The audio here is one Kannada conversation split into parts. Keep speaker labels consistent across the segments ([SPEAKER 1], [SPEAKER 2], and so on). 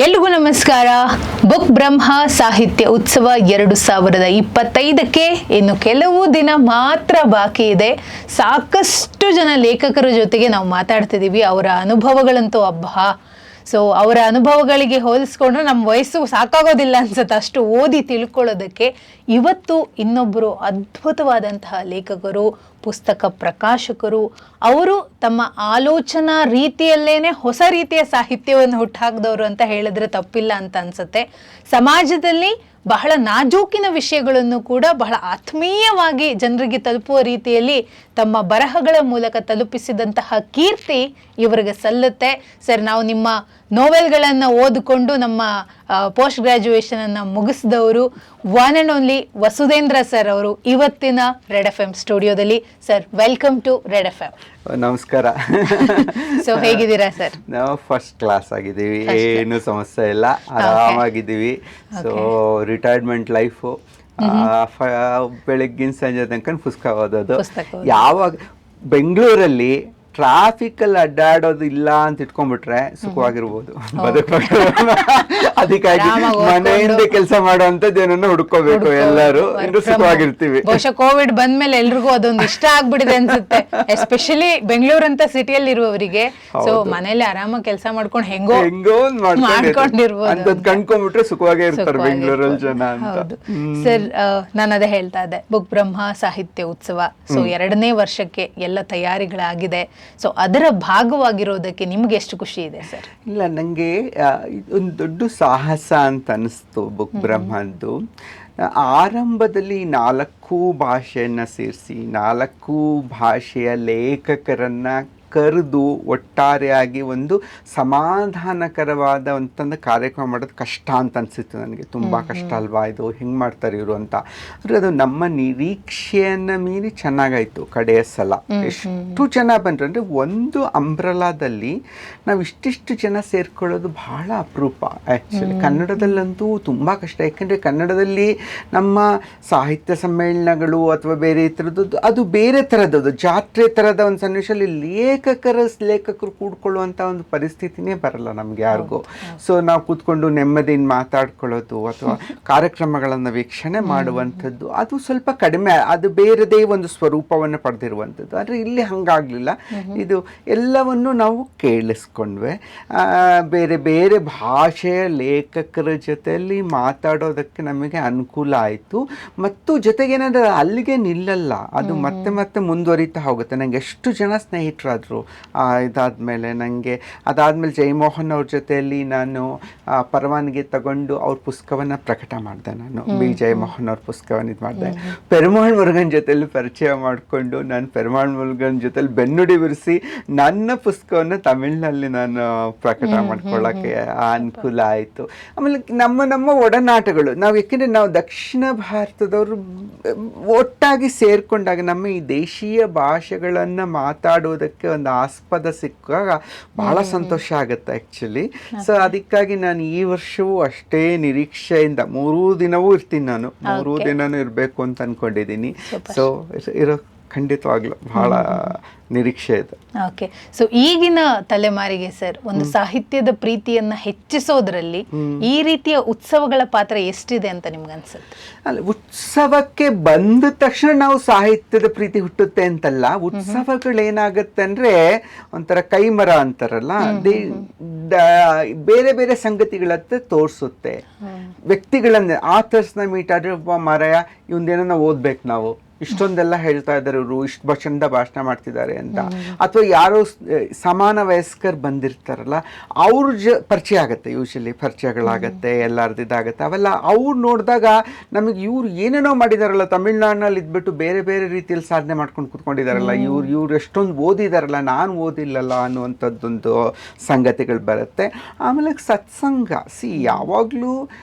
[SPEAKER 1] ಎಲ್ರಿಗೂ ನಮಸ್ಕಾರ. ಬುಕ್ ಬ್ರಹ್ಮ ಸಾಹಿತ್ಯ ಉತ್ಸವ 2025ಕ್ಕೆ ಇನ್ನು ಕೆಲವು ದಿನ ಮಾತ್ರ ಬಾಕಿ ಇದೆ. ಸಾಕಷ್ಟು ಜನ ಲೇಖಕರ ಜೊತೆಗೆ ನಾವು ಮಾತಾಡ್ತಿದ್ದೀವಿ. ಅವರ ಅನುಭವಗಳಂತೂ ಅಬ್ಬಾ. ಸೊ ಅವರ ಅನುಭವಗಳಿಗೆ ಹೋಲಿಸ್ಕೊಂಡ್ರೆ ನಮ್ಮ ವಯಸ್ಸು ಸಾಕಾಗೋದಿಲ್ಲ ಅನ್ಸುತ್ತೆ ಅಷ್ಟು ಓದಿ ತಿಳ್ಕೊಳ್ಳೋದಕ್ಕೆ. ಇವತ್ತು ಇನ್ನೊಬ್ಬರು ಅದ್ಭುತವಾದಂತಹ ಲೇಖಕರು, ಪುಸ್ತಕ ಪ್ರಕಾಶಕರು, ಅವರು ತಮ್ಮ ಆಲೋಚನಾ ರೀತಿಯಲ್ಲೇನೆ ಹೊಸ ರೀತಿಯ ಸಾಹಿತ್ಯವನ್ನು ಹುಟ್ಟುಹಾಕಿದವರು ಅಂತ ಹೇಳಿದ್ರೆ ತಪ್ಪಿಲ್ಲ ಅಂತ ಅನ್ಸುತ್ತೆ. ಸಮಾಜದಲ್ಲಿ ಬಹಳ ನಾಜೂಕಿನ ವಿಷಯಗಳನ್ನು ಕೂಡ ಬಹಳ ಆತ್ಮೀಯವಾಗಿ ಜನರಿಗೆ ತಲುಪುವ ರೀತಿಯಲ್ಲಿ ತಮ್ಮ ಬರಹಗಳ ಮೂಲಕ ತಲುಪಿಸಿದಂತಹ ಕೀರ್ತಿ ಇವರಿಗೆ ಸಲ್ಲುತ್ತೆ. ಸರ್, ನಾವು ನಿಮ್ಮ ನೋವೆಲ್ಗಳನ್ನು ಓದಿಕೊಂಡು ನಮ್ಮ ಪೋಸ್ಟ್ ಗ್ರಾಜ್ಯುಯೇಷನ್ ಅನ್ನು ಮುಗಿಸಿದವರು one and only Vasudhendra sir ಅವರು ಇವತ್ತಿನ ರೆಡ್ ಎಫ್ ಎಂ ಸ್ಟುಡಿಯೋದಲ್ಲಿ. Sir, welcome to Red F M.
[SPEAKER 2] ನಮಸ್ಕಾರ.
[SPEAKER 1] ಸೊ ಹೇಗಿದ್ದೀರಾ ಸರ್?
[SPEAKER 2] ನಾವು ಫಸ್ಟ್ ಕ್ಲಾಸ್ ಆಗಿದ್ದೀವಿ, ಏನು ಸಮಸ್ಯೆ ಇಲ್ಲ, ಆರಾಮಾಗಿದ್ದೀವಿ. ಸೊ ರಿಟೈರ್ಮೆಂಟ್ ಲೈಫು, ಬೆಳಗ್ಗಿನ ಸಂಜೆ ತನಕ ಪುಸ್ತಕ ಓದೋದು. ಯಾವಾಗ ಬೆಂಗಳೂರಲ್ಲಿ ಟ್ರಾಫಿಕಲ್ಲಿ ಅಡ್ಡಾಡೋದು ಇಲ್ಲ ಅಂತ ಇಟ್ಕೊಂಡ್ಬಿಟ್ರೆ ಸುಖವಾಗಿರ್ಬೋದು. ಅದಕ್ಕಾಗಿ ಮನೆಯಿಂದ ಕೆಲಸ ಮಾಡುವಂತದ್ದು ಏನನ್ನ ಹುಡ್ಕೋಬೇಕು ಎಲ್ಲರೂ, ಸುಖವಾಗಿರ್ತೀವಿ.
[SPEAKER 1] ಬಹುಶಃ ಕೋವಿಡ್ ಬಂದ್ಮೇಲೆ ಎಲ್ರಿಗೂ ಅದೊಂದು ಇಷ್ಟ ಆಗ್ಬಿಟ್ಟಿದೆ ಅನ್ಸುತ್ತೆ, ಎಸ್ಪೆಷಲಿ ಬೆಂಗಳೂರು ಅಂತ ಸಿಟಿಯಲ್ಲಿ ಇರುವವರಿಗೆ. ಸೊ ಮನೇಲಿ ಆರಾಮಾಗಿ ಕೆಲಸ ಮಾಡ್ಕೊಂಡು ಹೆಂಗೋ ಮಾಡ್ಕೊಂಡಿರ್ಬೋದು
[SPEAKER 2] ಅಂತ ಕಂಡ್ಕೊಂಡ್ಬಿಟ್ರೆ ಸುಖವಾಗೇ ಇರ್ತಾರೆ ಬೆಂಗಳೂರಲ್ಲಿ ಜನ ಅಂತ.
[SPEAKER 1] ಸರ್, ನಾನು ಅದೇ ಹೇಳ್ತಾ ಇದ್ದೆ, ಬುಕ್ ಬ್ರಹ್ಮ ಸಾಹಿತ್ಯ ಉತ್ಸವ ಸೊ 2ನೇ ವರ್ಷಕ್ಕೆ ಎಲ್ಲ ತಯಾರಿಗಳಾಗಿದೆ. ಸೊ ಅದರ ಭಾಗವಾಗಿರೋದಕ್ಕೆ ನಿಮ್ಗೆ ಎಷ್ಟು ಖುಷಿ ಇದೆ ಸರ್?
[SPEAKER 2] ಇಲ್ಲ, ನನಗೆ ಒಂದು ದೊಡ್ಡ ಸಾಹಸ ಅಂತ ಅನಿಸ್ತು ಬುಕ್ ಬ್ರಹ್ಮದ್ದು. ಆರಂಭದಲ್ಲಿ 4 ಭಾಷೆಯನ್ನು ಸೇರಿಸಿ 4 ಭಾಷೆಯ ಲೇಖಕರನ್ನು ಕರೆದು ಒಟ್ಟಾರೆಯಾಗಿ ಒಂದು ಸಮಾಧಾನಕರವಾದ ಒಂದು ಕಾರ್ಯಕ್ರಮ ಮಾಡೋದು ಕಷ್ಟ ಅಂತ ಅನಿಸಿತ್ತು ನನಗೆ. ತುಂಬ ಕಷ್ಟ ಅಲ್ವಾ ಇದು, ಹೆಂಗೆ ಮಾಡ್ತಾರೆ ಇವರು ಅಂತ. ಆದರೆ ಅದು ನಮ್ಮ ನಿರೀಕ್ಷೆಯನ್ನು ಮೀರಿ ಚೆನ್ನಾಗಾಯಿತು. ಕಡೆಯ ಸಲ ಎಷ್ಟು ಜನ ಬಂದರು ಅಂದರೆ, ಒಂದು ಅಂಬ್ರಲಾದಲ್ಲಿ ನಾವು ಇಷ್ಟಿಷ್ಟು ಜನ ಸೇರ್ಕೊಳ್ಳೋದು ಬಹಳ ಅಪರೂಪ. ಆ್ಯಕ್ಚುಲಿ ಕನ್ನಡದಲ್ಲಂತೂ ತುಂಬ ಕಷ್ಟ. ಯಾಕೆಂದರೆ ಕನ್ನಡದಲ್ಲಿ ನಮ್ಮ ಸಾಹಿತ್ಯ ಸಮ್ಮೇಳನಗಳು ಅಥವಾ ಬೇರೆ ಥರದ್ದು ಅದು ಬೇರೆ ಥರದ್ದು ಜಾತ್ರೆ ಥರದ ಒಂದು ಸನ್ನಿವೇಶದಲ್ಲಿ ಲೇಖಕರು ಕೂಡ್ಕೊಳ್ಳುವಂಥ ಒಂದು ಪರಿಸ್ಥಿತಿನೇ ಬರಲ್ಲ ನಮ್ಗೆ ಯಾರಿಗೂ. ಸೊ ನಾವು ಕೂತ್ಕೊಂಡು ನೆಮ್ಮದಿಯಿಂದ ಮಾತಾಡ್ಕೊಳ್ಳೋದು ಅಥವಾ ಕಾರ್ಯಕ್ರಮಗಳನ್ನು ವೀಕ್ಷಣೆ ಮಾಡುವಂಥದ್ದು ಅದು ಸ್ವಲ್ಪ ಕಡಿಮೆ, ಅದು ಬೇರೆದೇ ಒಂದು ಸ್ವರೂಪವನ್ನು ಪಡೆದಿರುವಂಥದ್ದು. ಆದರೆ ಇಲ್ಲಿ ಹಂಗಾಗಲಿಲ್ಲ. ಇದು ಎಲ್ಲವನ್ನು ನಾವು ಕೇಳಿಸ್ಕೊಂಡ್ವಿ. ಬೇರೆ ಬೇರೆ ಭಾಷೆಯ ಲೇಖಕರ ಜೊತೆಯಲ್ಲಿ ಮಾತಾಡೋದಕ್ಕೆ ನಮಗೆ ಅನುಕೂಲ ಆಯಿತು. ಮತ್ತು ಜೊತೆಗೇನಾದ್ರೆ ಅಲ್ಲಿಗೆ ನಿಲ್ಲಲ್ಲ, ಅದು ಮತ್ತೆ ಮತ್ತೆ ಮುಂದುವರಿತಾ ಹೋಗುತ್ತೆ. ನನಗೆ ಎಷ್ಟು ಜನ ಸ್ನೇಹಿತರಾದರು ಇದಾದಮೇಲೆ. ನನಗೆ ಅದಾದಮೇಲೆ ಜಯಮೋಹನ್ ಅವ್ರ ಜೊತೆಯಲ್ಲಿ ನಾನು ಪರವಾನಗಿ ತಗೊಂಡು ಅವ್ರ ಪುಸ್ತಕವನ್ನು ಪ್ರಕಟ ಮಾಡಿದೆ. ನಾನು ಬಿ ಜಯಮೋಹನ್ ಅವ್ರ ಪುಸ್ತಕವನ್ನು ಇದು ಮಾಡಿದೆ. ಪೆರುಮಾಳ್ ಮುರುಗನ್ ಜೊತೆಯಲ್ಲಿ ಪರಿಚಯ ಮಾಡಿಕೊಂಡು ನಾನು ಪೆರುಮಾಳ್ ಮುರುಗನ್ ಜೊತೆಲಿ ಬೆನ್ನುಡಿ ಬಿರಿಸಿ ನನ್ನ ಪುಸ್ತಕವನ್ನು ತಮಿಳಿನಲ್ಲಿ ನಾನು ಪ್ರಕಟ ಮಾಡ್ಕೊಳ್ಳೋಕ್ಕೆ ಅನುಕೂಲ ಆಯಿತು. ಆಮೇಲೆ ನಮ್ಮ ಒಡನಾಟಗಳು, ನಾವು ಯಾಕೆಂದರೆ ನಾವು ದಕ್ಷಿಣ ಭಾರತದವರು ಒಟ್ಟಾಗಿ ಸೇರಿಕೊಂಡಾಗ ನಮ್ಮ ಈ ದೇಶೀಯ ಭಾಷೆಗಳನ್ನು ಮಾತಾಡೋದಕ್ಕೆ ಒಂದು ಆಸ್ಪದ ಸಿಕ್ಕಾಗ ಬಹಳ ಸಂತೋಷ ಆಗುತ್ತೆ ಆ್ಯಕ್ಚುಲಿ. ಸೊ ಅದಕ್ಕಾಗಿ ನಾನು ಈ ವರ್ಷವೂ ಅಷ್ಟೇ ನಿರೀಕ್ಷೆಯಿಂದ 3 ದಿನವೂ ಇರ್ತೀನಿ. ನಾನು 3 ದಿನನೂ ಇರಬೇಕು ಅಂತ ಅಂದ್ಕೊಂಡಿದ್ದೀನಿ. ಸೊ ಇರೋ ಖಂಡಿತವಾಗ್ಲೂ ಬಹಳ ನಿರೀಕ್ಷೆ ಇದೆ.
[SPEAKER 1] ಓಕೆ. ಸೊ ಈಗಿನ ತಲೆಮಾರಿಗೆ ಸರ್, ಒಂದು ಸಾಹಿತ್ಯದ ಪ್ರೀತಿಯನ್ನ ಹೆಚ್ಚಿಸೋದ್ರಲ್ಲಿ ಈ ರೀತಿಯ ಉತ್ಸವಗಳ ಪಾತ್ರ ಎಷ್ಟಿದೆ ಅಂತ ನಿಮ್ಗೆ ಅನ್ಸುತ್ತೆ?
[SPEAKER 2] ಅಲ್ಲ, ಉತ್ಸವಕ್ಕೆ ಬಂದ ತಕ್ಷಣ ನಾವು ಸಾಹಿತ್ಯದ ಪ್ರೀತಿ ಹುಟ್ಟುತ್ತೆ ಅಂತಲ್ಲ. ಉತ್ಸವಗಳೇನಾಗುತ್ತೆ ಅಂದ್ರೆ ಒಂಥರ ಕೈಮರ ಅಂತಾರಲ್ಲ, ಬೇರೆ ಬೇರೆ ಸಂಗತಿಗಳತ್ತ ತೋರಿಸುತ್ತೆ. ವ್ಯಕ್ತಿಗಳನ್ನ ಆಥರ್ಸ್ನ ಮೀಟ್ ಆದ್ರೆ, ಒಬ್ಬ ಮರಯ ಇವಂದೇನೋ ಓದ್ಬೇಕು, ನಾವು ಇಷ್ಟೊಂದೆಲ್ಲ ಹೇಳ್ತಾ ಇದ್ದಾರೆ, ಇವರು ಇಷ್ಟು ಚಂದ ಭಾಷಣ ಮಾಡ್ತಿದ್ದಾರೆ ಅಂತ. ಅಥವಾ ಯಾರೋ ಸಮಾನ ವಯಸ್ಕರು ಬಂದಿರ್ತಾರಲ್ಲ, ಅವ್ರ ಪರಿಚಯ ಆಗುತ್ತೆ, ಯೂಶಲಿ ಪರಿಚಯಗಳಾಗತ್ತೆ, ಎಲ್ಲರದ್ದು ಇದಾಗತ್ತೆ. ಅವೆಲ್ಲ ಅವ್ರು ನೋಡಿದಾಗ ನಮಗೆ ಇವ್ರು ಏನೇನೋ ಮಾಡಿದಾರಲ್ಲ, ತಮಿಳ್ನಾಡಿನಲ್ಲಿ ಇದ್ಬಿಟ್ಟು ಬೇರೆ ಬೇರೆ ರೀತಿಯಲ್ಲಿ ಸಾಧನೆ ಮಾಡ್ಕೊಂಡು ಕೂತ್ಕೊಂಡಿದ್ದಾರಲ್ಲ, ಇವ್ರು ಎಷ್ಟೊಂದು ಓದಿದಾರಲ್ಲ, ನಾನು ಓದಿಲ್ಲಲ್ಲ ಅನ್ನುವಂಥದ್ದೊಂದು ಸಂಗತಿಗಳು ಬರುತ್ತೆ. ಆಮೇಲೆ ಸತ್ಸಂಗ, ಯಾವಾಗಲೂ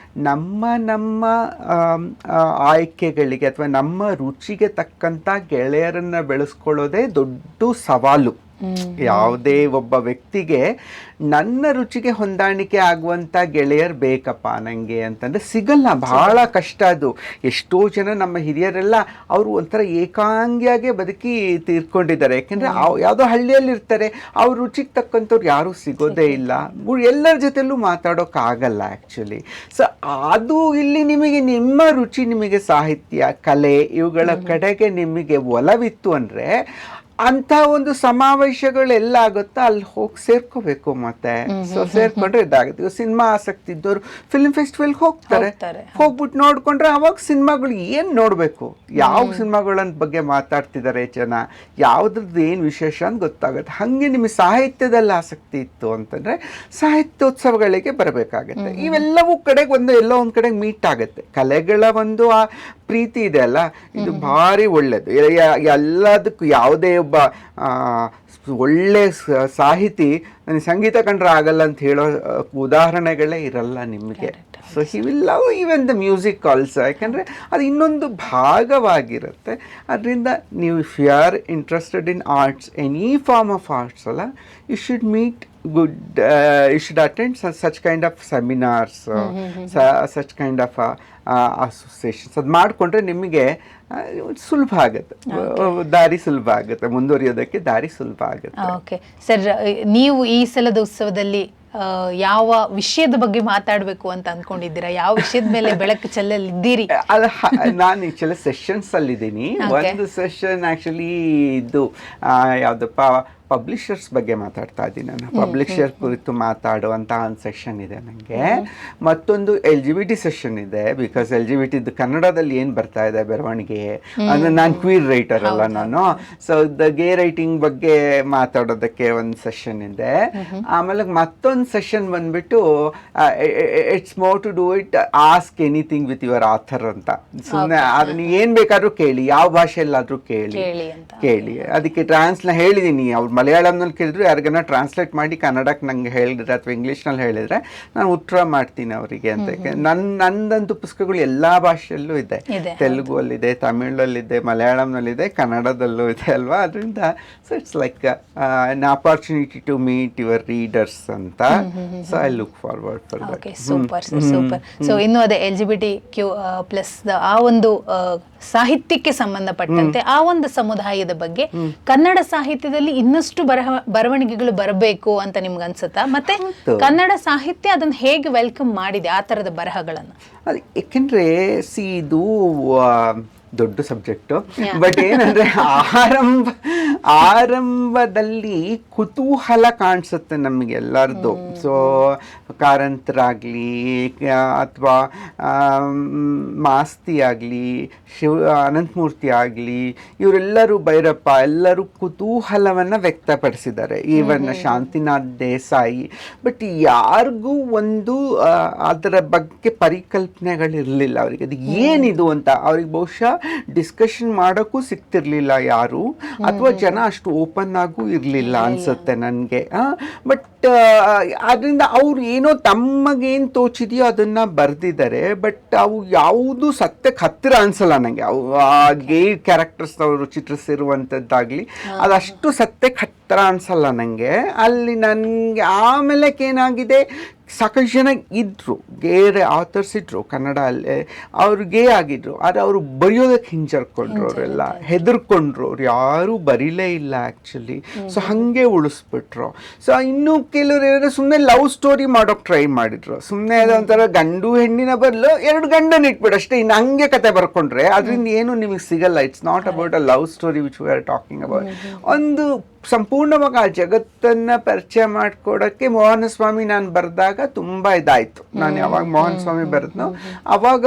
[SPEAKER 2] ನಮ್ಮ ಆಯ್ಕೆಗಳಿಗೆ ಅಥವಾ ನಮ್ಮ ರುಚಿಗೆ ತಕ್ಕಂಥ ಗೆಳೆಯರನ್ನು ಬೆಳೆಸ್ಕೊಳ್ಳೋದೇ ದೊಡ್ಡ ಸವಾಲು ಯಾವುದೇ ಒಬ್ಬ ವ್ಯಕ್ತಿಗೆ ನನ್ನ ರುಚಿಗೆ ಹೊಂದಾಣಿಕೆ ಆಗುವಂಥ ಗೆಳೆಯರು ಬೇಕಪ್ಪ ನನಗೆ ಅಂತಂದರೆ ಸಿಗಲ್ಲ, ಬಹಳ ಕಷ್ಟ ಅದು. ಎಷ್ಟೋ ಜನ ನಮ್ಮ ಹಿರಿಯರೆಲ್ಲ ಅವರು ಒಂಥರ ಏಕಾಂಗಿಯಾಗೆ ಬದುಕಿ ತೀರ್ಕೊಂಡಿದ್ದಾರೆ. ಯಾಕೆಂದರೆ ಯಾವುದೋ ಹಳ್ಳಿಯಲ್ಲಿ ಇರ್ತಾರೆ, ಅವ್ರ ರುಚಿಗೆ ತಕ್ಕಂಥವ್ರು ಯಾರೂ ಸಿಗೋದೇ ಇಲ್ಲ, ಎಲ್ಲರ ಜೊತೆಲೂ ಮಾತಾಡೋಕ್ಕಾಗಲ್ಲ ಆ್ಯಕ್ಚುಲಿ. ಸೊ ಅದು ಇಲ್ಲಿ ನಿಮಗೆ ನಿಮ್ಮ ರುಚಿ, ನಿಮಗೆ ಸಾಹಿತ್ಯ, ಕಲೆ ಇವುಗಳ ಕಡೆಗೆ ನಿಮಗೆ ಒಲವಿತ್ತು ಅಂದರೆ ಅಂತ ಒಂದು ಸಮಾವೇಶಗಳೆಲ್ಲ ಆಗುತ್ತೋ ಅಲ್ಲಿ ಹೋಗಿ ಸೇರ್ಕೋಬೇಕು. ಮತ್ತೆ ಸೊ ಸೇರ್ಕೊಂಡ್ರೆ ಇದಾಗುತ್ತೆ. ಸಿನಿಮಾ ಆಸಕ್ತಿ ಇದ್ದವರು ಫಿಲ್ಮ್ ಫೆಸ್ಟಿವಲ್ಗೆ ಹೋಗ್ತಾರೆ, ಹೋಗ್ಬಿಟ್ಟು ನೋಡ್ಕೊಂಡ್ರೆ ಅವಾಗ ಸಿನಿಮಾಗಳು ಏನು ನೋಡಬೇಕು, ಯಾವ ಸಿನಿಮಾಗಳ ಬಗ್ಗೆ ಮಾತಾಡ್ತಿದ್ದಾರೆ ಜನ, ಯಾವುದ್ರದ್ದು ಏನು ವಿಶೇಷ ಅಂತ ಗೊತ್ತಾಗುತ್ತೆ. ಹಾಗೆ ನಿಮಗೆ ಸಾಹಿತ್ಯದಲ್ಲಿ ಆಸಕ್ತಿ ಇತ್ತು ಅಂತಂದರೆ ಸಾಹಿತ್ಯೋತ್ಸವಗಳಿಗೆ ಬರಬೇಕಾಗತ್ತೆ. ಇವೆಲ್ಲವೂ ಕಡೆಗೆ ಎಲ್ಲೋ ಒಂದು ಕಡೆಗೆ ಮೀಟ್ ಆಗುತ್ತೆ. ಕಲೆಗಳ ಒಂದು ಆ ಪ್ರೀತಿ ಇದೆ ಅಲ್ಲ, ಇದು ಭಾರಿ ಒಳ್ಳೆಯದು. ಎಲ್ಲದಕ್ಕೂ ಯಾವುದೇ ಒಬ್ಬ ಒಳ್ಳೆ ಸಾಹಿತಿ ನನಗೆ ಸಂಗೀತ ಕಂಡ್ರೆ ಆಗಲ್ಲ ಅಂತ ಹೇಳೋ ಉದಾಹರಣೆಗಳೇ ಇರಲ್ಲ ನಿಮಗೆ. So he will love even the music also, ಯಾಕಂದರೆ ಅದು ಇನ್ನೊಂದು ಭಾಗವಾಗಿರುತ್ತೆ. ಅದರಿಂದ ನೀವು if you are interested in arts, any form of arts ಅಲ್ಲ, you should meet good you should attend such kind of seminars, such kind of associations. ಅದು ಮಾಡಿಕೊಂಡ್ರೆ ನಿಮಗೆ ಸುಲಭ ಆಗುತ್ತೆ, ದಾರಿ ಸುಲಭ ಆಗುತ್ತೆ, ಮುಂದುವರಿಯೋದಕ್ಕೆ ದಾರಿ ಸುಲಭ ಆಗುತ್ತೆ.
[SPEAKER 1] ಓಕೆ ಸರ್, ನೀವು ಈ ಸಲದ ಉತ್ಸವದಲ್ಲಿ ಯಾವ ವಿಷಯದ ಬಗ್ಗೆ ಮಾತಾಡಬೇಕು ಅಂತ ಅಂದ್ಕೊಂಡಿದ್ದೀರಾ? ಯಾವ ವಿಷಯದ ಮೇಲೆ ಬೆಳಕು ಚೆಲ್ಲಲಿದ್ದೀರಿ?
[SPEAKER 2] ನಾನು ಆ್ಯಕ್ಚುಲಿ ಸೆಷನ್ಸ್ ಅಲ್ಲಿದ್ದೀನಿ. ಒಂದು ಸೆಷನ್ ಆ್ಯಕ್ಚುಲಿ ಇದು ಯಾವುದಪ್ಪ ಪಬ್ಲಿಷರ್ಸ್ ಬಗ್ಗೆ ಮಾತಾಡ್ತಾ ಇದ್ದೀನಿ ನಾನು. ಪಬ್ಲಿಷರ್ ಕುರಿತು ಮಾತಾಡುವಂಥ ಒಂದು ಸೆಷನ್ ಇದೆ ನನಗೆ. ಮತ್ತೊಂದು LGBT ಸೆಷನ್ ಇದೆ. ಬಿಕಾಸ್ LGBT ಕನ್ನಡದಲ್ಲಿ ಏನು ಬರ್ತಾ ಇದೆ ಬೆಳವಣಿಗೆ, ಅಂದರೆ ನಾನು ಕ್ವೀರ್ ರೈಟರ್ ಅಲ್ಲ ನಾನು. ಸೊ ದ ಗೇ ರೈಟಿಂಗ್ ಬಗ್ಗೆ ಮಾತಾಡೋದಕ್ಕೆ ಒಂದು ಸೆಷನ್ ಇದೆ. ಆಮೇಲೆ ಮತ್ತೊಂದು ಸೆಷನ್ ಬಂದ್ಬಿಟ್ಟು it's more to do it ask anything with your author ಅಂತ. ಸುಮ್ಮನೆ ಅದನ್ನ ಏನು ಬೇಕಾದ್ರೂ ಕೇಳಿ, ಯಾವ ಭಾಷೆಯಲ್ಲಾದರೂ ಕೇಳಿ. ಅದಕ್ಕೆ ಹೇಳಿದ್ದೀನಿ. ಅವ್ರು ಮಲಯಾಳಂನಲ್ಲಿ ಕೇಳಿದ್ರು, ಯಾರಿಗಾನ ಟ್ರಾನ್ಸ್ಲೇಟ್ ಮಾಡಿ ಕನ್ನಡಕ್ಕೆ ನಂಗೆ ಹೇಳಿದ್ರೆ ಅಥವಾ ಇಂಗ್ಲೀಷ್ನಲ್ಲಿ ಹೇಳಿದರೆ ನಾನು ಉತ್ತರ ಮಾಡ್ತೀನಿ ಅವರಿಗೆ ಅಂತ. ನಂದಂತೂ ಪುಸ್ತಕಗಳು ಎಲ್ಲ ಭಾಷೆಯಲ್ಲೂ ಇದೆ. ತೆಲುಗುವಲ್ಲಿದೆ, ತಮಿಳಲ್ಲಿದೆ, ಮಲಯಾಳಂನಲ್ಲಿದೆ, ಕನ್ನಡದಲ್ಲೂ ಇದೆ ಅಲ್ವಾ. ಅದರಿಂದ so it's like an opportunity to meet your readers ಅಂತ. So I look forward for that.
[SPEAKER 1] Super super. So ಇನ್ನು ಅದೇ LGBTQ+ ಆ ಒಂದು ಸಾಹಿತ್ಯಕ್ಕೆ ಸಂಬಂಧಪಟ್ಟಂತೆ ಆ ಒಂದು ಸಮುದಾಯದ ಬಗ್ಗೆ ಕನ್ನಡ ಸಾಹಿತ್ಯದಲ್ಲಿ ಇನ್ನಷ್ಟು ಬರವಣಿಗೆಗಳು ಬರಬೇಕು ಅಂತ ನಿಮ್ಗೆ ಅನ್ಸುತ್ತಾ? ಮತ್ತೆ ಕನ್ನಡ ಸಾಹಿತ್ಯ ಅದನ್ನ ಹೇಗೆ ವೆಲ್ಕಮ್ ಮಾಡಿದೆ ಆ ತರದ ಬರಹಗಳನ್ನು?
[SPEAKER 2] ಏಕೆಂದ್ರೆ ಇದು ದೊಡ್ಡ ಸಬ್ಜೆಕ್ಟು. ಬಟ್ ಏನಂದ್ರೆ ಆರಂಭದಲ್ಲಿ ಕುತೂಹಲ ಕಾಣಿಸುತ್ತೆ ನಮಗೆಲ್ಲರದು. ಸೊ ಕಾರಂತರಾಗಲಿ ಅಥವಾ ಮಾಸ್ತಿ ಆಗಲಿ, ಅನಂತಮೂರ್ತಿ ಆಗಲಿ, ಇವರೆಲ್ಲರೂ, ಭೈರಪ್ಪ, ಎಲ್ಲರೂ ಕುತೂಹಲವನ್ನು ವ್ಯಕ್ತಪಡಿಸಿದ್ದಾರೆ. ಈವನ್ ಶಾಂತಿನಾಥ್ ದೇಸಾಯಿ. ಬಟ್ ಯಾರಿಗೂ ಒಂದು ಅದರ ಬಗ್ಗೆ ಪರಿಕಲ್ಪನೆಗಳಿರಲಿಲ್ಲ ಅವರಿಗೆ. ಅದು ಏನಿದು ಅಂತ ಅವ್ರಿಗೆ ಬಹುಶಃ ಡಿಸ್ಕಷನ್ ಮಾಡೋಕ್ಕೂ ಸಿಗ್ತಿರ್ಲಿಲ್ಲ ಯಾರು, ಅಥವಾ ಜನ ಅಷ್ಟು ಓಪನ್ ಆಗೂ ಇರಲಿಲ್ಲ ಅನ್ಸುತ್ತೆ ನನಗೆ. ಬಟ್ ಅದರಿಂದ ಅವ್ರು ಏನೋ ತಮಗೇನು ತೋಚಿದೆಯೋ ಅದನ್ನು ಬರೆದಿದ್ದಾರೆ. ಬಟ್ ಅವು ಯಾವುದು ಸತ್ಯಕ್ಕೆ ಹತ್ತಿರ ಅನ್ಸಲ್ಲ ನನಗೆ. ಅವು ಗೇ ಕ್ಯಾರೆಕ್ಟರ್ಸ್ ಅವರು ಚಿತ್ರಿಸಿರುವಂಥದ್ದಾಗಲಿ ಅದಷ್ಟು ಸತ್ಯಕ್ಕೆ ಹತ್ತಿರ ಅನ್ಸಲ್ಲ ನನಗೆ. ಅಲ್ಲಿ ನನಗೆ ಆಮೇಲೆ ಏನಾಗಿದೆ, ಸಾಕಷ್ಟು ಜನ ಇದ್ದರು, ಗೇ ಆಥರ್ಸ್ ಇದ್ದರು ಕನ್ನಡ ಅಲ್ಲೇ, ಅವ್ರು ಗೇ ಆಗಿದ್ರು. ಆದರೆ ಅವರು ಬರೆಯೋದಕ್ಕೆ ಹಿಂಜರ್ಕೊಂಡ್ರು, ಅವರೆಲ್ಲ ಹೆದರ್ಕೊಂಡ್ರು, ಅವ್ರು ಯಾರೂ ಬರೀಲೇ ಇಲ್ಲ ಆ್ಯಕ್ಚುಲಿ. ಸೊ ಹಾಗೆ ಉಳಿಸ್ಬಿಟ್ರು. ಸೊ ಇನ್ನೂ ಕೆಲವರು ಏನಾದ್ರು ಸುಮ್ಮನೆ ಲವ್ ಸ್ಟೋರಿ ಮಾಡೋಕೆ ಟ್ರೈ ಮಾಡಿದ್ರು. ಸುಮ್ಮನೆ ಅದೊಂಥರ ಗಂಡು ಹೆಣ್ಣಿನ ಬದಲು 2 ಗಂಡನ್ನು ಇಟ್ಬಿಡು ಅಷ್ಟೇ, ಇನ್ನು ಹಂಗೆ ಕತೆ ಬರ್ಕೊಂಡ್ರೆ ಅದರಿಂದ ಏನು ನಿಮಗೆ ಸಿಗಲ್ಲ. It's not about a love story which we are talking about. ಒಂದು ಸಂಪೂರ್ಣವಾಗಿ ಆ ಜಗತ್ತನ್ನು ಪರಿಚಯ ಮಾಡಿಕೊಡೋಕ್ಕೆ ಮೋಹನ ಸ್ವಾಮಿ ನಾನು ಬರೆದಾಗ ತುಂಬ ಇದಾಯಿತು. ನಾನು ಯಾವಾಗ ಮೋಹನ ಸ್ವಾಮಿ ಬರೆದ್ನೋ ಆವಾಗ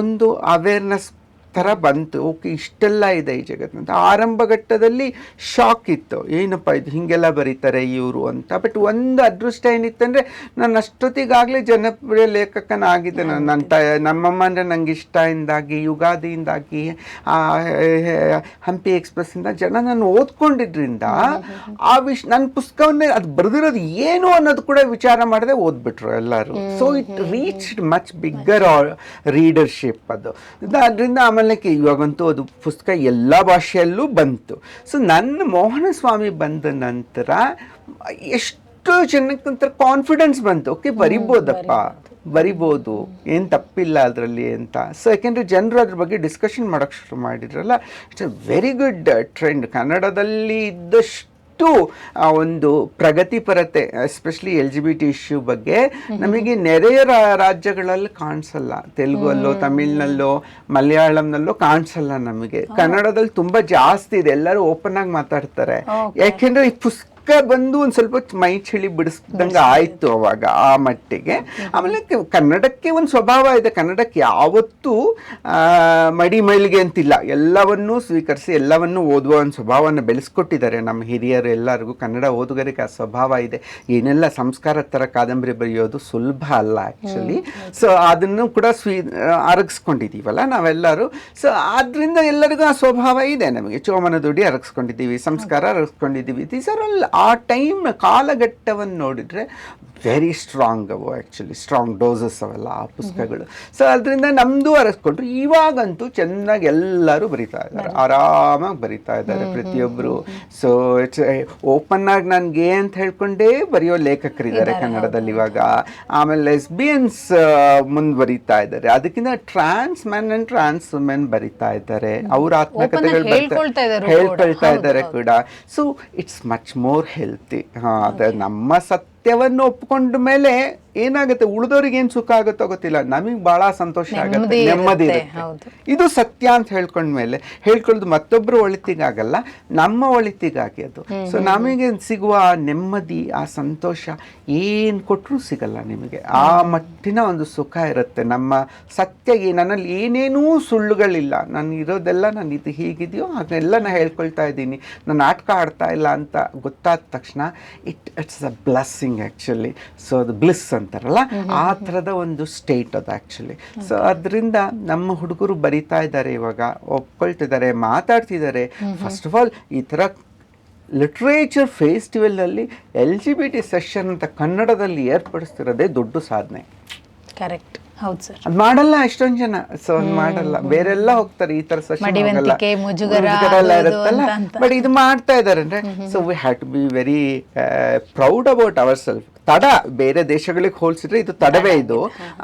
[SPEAKER 2] ಒಂದು ಅವೇರ್ನೆಸ್ ಥರ ಬಂತು. ಓಕೆ, ಇಷ್ಟೆಲ್ಲ ಇದೆ ಈ ಜಗತ್ತಂತ. ಆರಂಭ ಘಟ್ಟದಲ್ಲಿ ಶಾಕ್ ಇತ್ತು, ಏನಪ್ಪ ಇದು ಹಿಂಗೆಲ್ಲ ಬರೀತಾರೆ ಇವರು ಅಂತ. ಬಟ್ ಒಂದು ಅದೃಷ್ಟ ಏನಿತ್ತಂದರೆ ನಾನು ಅಷ್ಟೊತ್ತಿಗಾಗಲೇ ಜನಪ್ರಿಯ ಲೇಖಕನಾಗಿದ್ದೆ. ನಮ್ಮಮ್ಮ ಅಂದರೆ ನಂಗೆ ಇಷ್ಟದಿಂದಾಗಿ, ಯುಗಾದಿಯಿಂದಾಗಿ, ಹಂಪಿ ಎಕ್ಸ್ಪ್ರೆಸ್ಸಿಂದ ಜನ ನಾನು ಓದ್ಕೊಂಡಿದ್ರಿಂದ ನನ್ನ ಪುಸ್ತಕವನ್ನೇ ಅದು ಬರೆದಿರೋದು ಏನು ಅನ್ನೋದು ಕೂಡ ವಿಚಾರ ಮಾಡದೆ ಓದ್ಬಿಟ್ರು ಎಲ್ಲರೂ. So it reached much bigger readership ಅದು. ಅದರಿಂದ ಆಮೇಲೆ ಆಮೇಲೆ ಇವಾಗಂತೂ ಅದು ಪುಸ್ತಕ ಎಲ್ಲ ಭಾಷೆಯಲ್ಲೂ ಬಂತು. ಸೊ ನನ್ನ ಮೋಹನ ಸ್ವಾಮಿ ಬಂದ ನಂತರ ಎಷ್ಟು ಜನಕ್ಕಂತ ಕಾನ್ಫಿಡೆನ್ಸ್ ಬಂತು, ಓಕೆ ಬರಿಬೋದಪ್ಪ, ಬರಿಬೋದು, ಏನು ತಪ್ಪಿಲ್ಲ ಅದರಲ್ಲಿ ಅಂತ. ಸೊ ಯಾಕೆಂದರೆ ಜನರು ಅದ್ರ ಬಗ್ಗೆ ಡಿಸ್ಕಷನ್ ಮಾಡೋಕ್ಕೆ ಶುರು ಮಾಡಿದ್ರಲ್ಲ, it's a very good trend. ಕನ್ನಡದಲ್ಲಿ ಇದ್ದಷ್ಟು ಒಂದು ಪ್ರಗತಿಪರತೆ ಎಸ್ಪೆಷಲಿ LGBT ಇಶ್ಯೂ ಬಗ್ಗೆ ನಮಗೆ ನೆರೆಯ ರಾಜ್ಯಗಳಲ್ಲಿ ಕಾಣಿಸಲ್ಲ. ತೆಲುಗಲ್ಲೋ, ತಮಿಳ್ನಲ್ಲೋ, ಮಲಯಾಳಂನಲ್ಲೋ ಕಾಣಿಸಲ್ಲ. ನಮಗೆ ಕನ್ನಡದಲ್ಲಿ ತುಂಬ ಜಾಸ್ತಿ ಇದೆ, ಎಲ್ಲರೂ ಓಪನ್ ಆಗಿ ಮಾತಾಡ್ತಾರೆ. ಯಾಕೆಂದರೆ ಈ ಪುಸ್ತಕ ಬಂದು ಒಂದು ಸ್ವಲ್ಪ ಮೈ ಚಳಿ ಬಿಡಿಸ್ದಂಗೆ ಆಯಿತು ಅವಾಗ ಆ ಮಟ್ಟಿಗೆ. ಆಮೇಲೆ ಕನ್ನಡಕ್ಕೆ ಒಂದು ಸ್ವಭಾವ ಇದೆ, ಕನ್ನಡಕ್ಕೆ ಯಾವತ್ತೂ ಮಡಿ ಮೈಲಿಗೆ ಅಂತಿಲ್ಲ, ಎಲ್ಲವನ್ನೂ ಸ್ವೀಕರಿಸಿ ಎಲ್ಲವನ್ನೂ ಓದುವ ಒಂದು ಸ್ವಭಾವವನ್ನು ಬೆಳೆಸ್ಕೊಟ್ಟಿದ್ದಾರೆ ನಮ್ಮ ಹಿರಿಯರು ಎಲ್ಲರಿಗೂ. ಕನ್ನಡ ಓದುಗರಿಗೆ ಆ ಸ್ವಭಾವ ಇದೆ. ಏನೆಲ್ಲ ಸಂಸ್ಕಾರದ ಥರ ಕಾದಂಬರಿ ಬರೆಯೋದು ಸುಲಭ ಅಲ್ಲ ಆ್ಯಕ್ಚುಲಿ. ಸೊ ಅದನ್ನು ಕೂಡ ಅರಗಿಸ್ಕೊಂಡಿದ್ದೀವಲ್ಲ ನಾವೆಲ್ಲರೂ. ಸೊ ಆದ್ದರಿಂದ ಎಲ್ಲರಿಗೂ ಆ ಸ್ವಭಾವ ಇದೆ. ನಮಗೆ ಚೋಮನ ದುಡಿ ಅರಗಿಸ್ಕೊಂಡಿದ್ದೀವಿ, ಸಂಸ್ಕಾರ ಅರಗಿಸ್ಕೊಂಡಿದ್ದೀವಿ. ದೀಸ್ ಆರ್ ಆಲ್ ಆ ಟೈಮ್ ಕಾಲಘಟ್ಟವನ್ನು ನೋಡಿದರೆ ವೆರಿ ಸ್ಟ್ರಾಂಗ್ ಅವು ಆ್ಯಕ್ಚುಲಿ, ಸ್ಟ್ರಾಂಗ್ ಡೋಸಸ್ ಅವೆಲ್ಲ ಆ ಪುಸ್ತಕಗಳು. ಸೊ ಅದರಿಂದ ನಮ್ಮದು ಅರಸ್ಕೊಂಡ್ರು. ಇವಾಗಂತೂ ಚೆನ್ನಾಗಿ ಎಲ್ಲರೂ ಬರಿತಾ ಇದ್ದಾರೆ, ಆರಾಮಾಗಿ ಬರಿತಾ ಇದ್ದಾರೆ ಪ್ರತಿಯೊಬ್ಬರು. ಸೊ ಇಟ್ಸ್ ಓಪನ್ ಆಗಿ ನನಗೆ ಅಂತ ಹೇಳ್ಕೊಂಡೇ ಬರೆಯೋ ಲೇಖಕರಿದ್ದಾರೆ ಕನ್ನಡದಲ್ಲಿ ಇವಾಗ. ಆಮೇಲೆ ಲೆಸ್ಬಿಯನ್ಸ್ ಮುಂದುವರಿತಾ ಇದ್ದಾರೆ, ಅದಕ್ಕಿಂತ ಟ್ರಾನ್ಸ್ ಮೆನ್ ಆ್ಯಂಡ್ ಟ್ರಾನ್ಸ್ ವುಮೆನ್ ಬರಿತಾ ಇದ್ದಾರೆ, ಅವ್ರ ಆತ್ಮಕಥೆಗಳು ಹೇಳ್ಕೊಳ್ತಾ ಇದ್ದಾರೆ ಕೂಡ. So it's much more healthy. ಅದೇ ನಮ್ಮ ಸತ್ಯವನ್ನು ಒಪ್ಕೊಂಡ ಮೇಲೆ ಏನಾಗುತ್ತೆ, ಉಳಿದವ್ರಿಗೆ ಏನು ಸುಖ ಆಗುತ್ತೋ ಗೊತ್ತಿಲ್ಲ, ನಮಗೆ ಭಾಳ ಸಂತೋಷ ಆಗುತ್ತೆ, ನೆಮ್ಮದಿ ಇರುತ್ತೆ. ಇದು ಸತ್ಯ ಅಂತ ಹೇಳ್ಕೊಂಡ್ಮೇಲೆ ಹೇಳ್ಕೊಳ್ಳೋದು ಮತ್ತೊಬ್ಬರು ಒಳಿತಿಗಾಗಲ್ಲ, ನಮ್ಮ ಒಳಿತಿಗಾಗಿ ಅದು. ಸೊ ನಮಗೆ ಸಿಗುವ ನೆಮ್ಮದಿ, ಆ ಸಂತೋಷ ಏನು ಕೊಟ್ಟರೂ ಸಿಗಲ್ಲ ನಿಮಗೆ. ಆ ಮಟ್ಟಿನ ಒಂದು ಸುಖ ಇರುತ್ತೆ. ನಮ್ಮ ಸತ್ಯ ನನ್ನಲ್ಲಿ ಏನೇನೂ ಸುಳ್ಳುಗಳಿಲ್ಲ, ನಾನು ಇರೋದೆಲ್ಲ ನಾನು ಇದು ಹೀಗಿದೆಯೋ ಹಾಗೆಲ್ಲ ನಾನು ಹೇಳ್ಕೊಳ್ತಾ ಇದ್ದೀನಿ, ನಾನು ನಾಟಕ ಆಡ್ತಾ ಇಲ್ಲ ಅಂತ ಗೊತ್ತಾದ ತಕ್ಷಣ it's a blessing actually. So ಅದು ಬ್ಲಿಸ್ ಅಂತಾರಲ್ಲ, ಆ ಥರದ ಒಂದು ಸ್ಟೇಟ್ ಅದು ಆ್ಯಕ್ಚುಲಿ. ಸೊ ಅದರಿಂದ ನಮ್ಮ ಹುಡುಗರು ಬರಿತಾ ಇದ್ದಾರೆ, ಇವಾಗ ಒಪ್ಕೊಳ್ತಿದ್ದಾರೆ, ಮಾತಾಡ್ತಿದ್ದಾರೆ. ಫಸ್ಟ್ ಆಫ್ ಆಲ್ ಈ ಥರ ಲಿಟ್ರೇಚರ್ ಫೆಸ್ಟಿವಲಲ್ಲಿ LGBT ಸೆಷನ್ ಅಂತ ಕನ್ನಡದಲ್ಲಿ ಏರ್ಪಡಿಸ್ತಿರೋದೇ ದೊಡ್ಡ ಸಾಧನೆ.
[SPEAKER 1] ಕರೆಕ್ಟ್, ಹೌದು ಸರ್.
[SPEAKER 2] ಅದು ಮಾಡಲ್ಲ ಎಷ್ಟೊಂದು ಜನ. ಸೊ ಅದು ಮಾಡಲ್ಲ, ಬೇರೆಲ್ಲ ಹೋಗ್ತಾರೆ, ಈ ತರ ಸೆಷನ್ ಮುಜುಗರ ಎಲ್ಲ ಇರುತ್ತಲ್ಲ, ಬಟ್ ಇದು ಮಾಡ್ತಾ ಇದ್ದಾರೆ ಅಂದ್ರೆ. So we have to be very proud about our self. ತಡ ಬೇರೆ ದೇಶಗಳಿಗೆ ಹೋಲಿಸಿದ್ರೆ ಇದು ತಡವೇ ಇದು,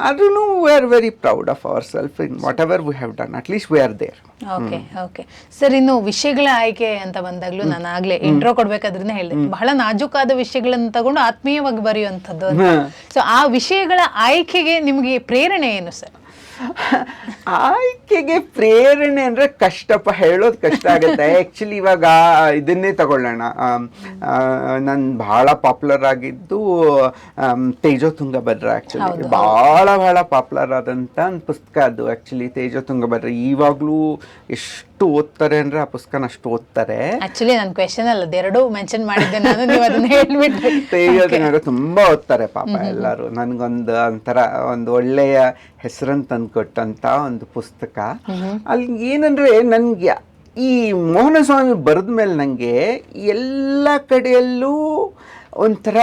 [SPEAKER 2] ಆದ್ರೂ we are very proud of our self in what ever we have done. At least we are there.
[SPEAKER 1] Okay okay sir, ಇನ್ನು ವಿಷಯಗಳ ಆಯ್ಕೆ ಅಂತ ಬಂದಾಗ್ಲೂ ನಾನು ಆಗ್ಲೇ ಇಂಟ್ರೋ ಕೊಡ್ಬೇಕಾದ್ರಿಂದ ಹೇಳಿದೆ, ಬಹಳ ನಾಜೂಕಾದ ವಿಷಯಗಳನ್ನು ತಗೊಂಡು ಆತ್ಮೀಯವಾಗಿ ಬರೆಯುವಂಥದ್ದು ಅಂತ. ಸೊ ಆ ವಿಷಯಗಳ ಆಯ್ಕೆಗೆ ನಿಮಗೆ ಪ್ರೇರಣೆ ಏನು ಸರ್?
[SPEAKER 2] ಆಯ್ಕೆಗೆ ಪ್ರೇರಣೆ ಅಂದ್ರೆ ಕಷ್ಟಪ್ಪ, ಹೇಳೋದು ಕಷ್ಟ ಆಗುತ್ತೆ ಆ್ಯಕ್ಚುಲಿ. ಇವಾಗ ಇದನ್ನೇ ತಗೊಳ್ಳೋಣ, ನಾನು ಬಹಳ ಪಾಪ್ಯುಲರ್ ಆಗಿದ್ದು ತೇಜೋ ತುಂಗಭದ್ರ. ಆ್ಯಕ್ಚುಲಿ ಬಹಳ ಪಾಪ್ಯುಲರ್ ಆದಂಥ ಒಂದು ಪುಸ್ತಕ ಅದು ಆ್ಯಕ್ಚುಲಿ, ತೇಜೋ ತುಂಗಭದ್ರ. ಇವಾಗಲೂ ಎಷ್ಟು ಓದ್ತಾರೆ ಅಂದ್ರೆ ಆ ಪುಸ್ತಕನ ಅಷ್ಟು ಓದ್ತಾರೆ.
[SPEAKER 1] ಆಕ್ಚುಲಿ ನನ್ನ ಕ್ವೆಶ್ಚನ್ ಅಲ್ಲ, ಎರಡೂ ಮೆನ್ಷನ್ ಮಾಡಿದ್ದೆ ನಾನು, ನೀವು ಅದನ್ನ ಹೇಳ್ಬಿಟ್ರಿ.
[SPEAKER 2] ತೇಜೋ ತುಂಗಭದ್ರ ತುಂಬಾ ಓದ್ತಾರೆ ಪಾಪ ಎಲ್ಲರೂ. ನನಗೊಂದು ಒಂಥರ ಒಂದು ಒಳ್ಳೆಯ ಹೆಸರನ್ನು ತಂದುಕೊಟ್ಟಂತ ಒಂದು ಪುಸ್ತಕ. ಅಲ್ಲಿ ಏನಂದ್ರೆ ನನ್ಗೆ ಈ ಮೋಹನ ಸ್ವಾಮಿ ಬರೆದ ಮೇಲೆ ನನಗೆ ಎಲ್ಲ ಕಡೆಯಲ್ಲೂ ಒಂಥರ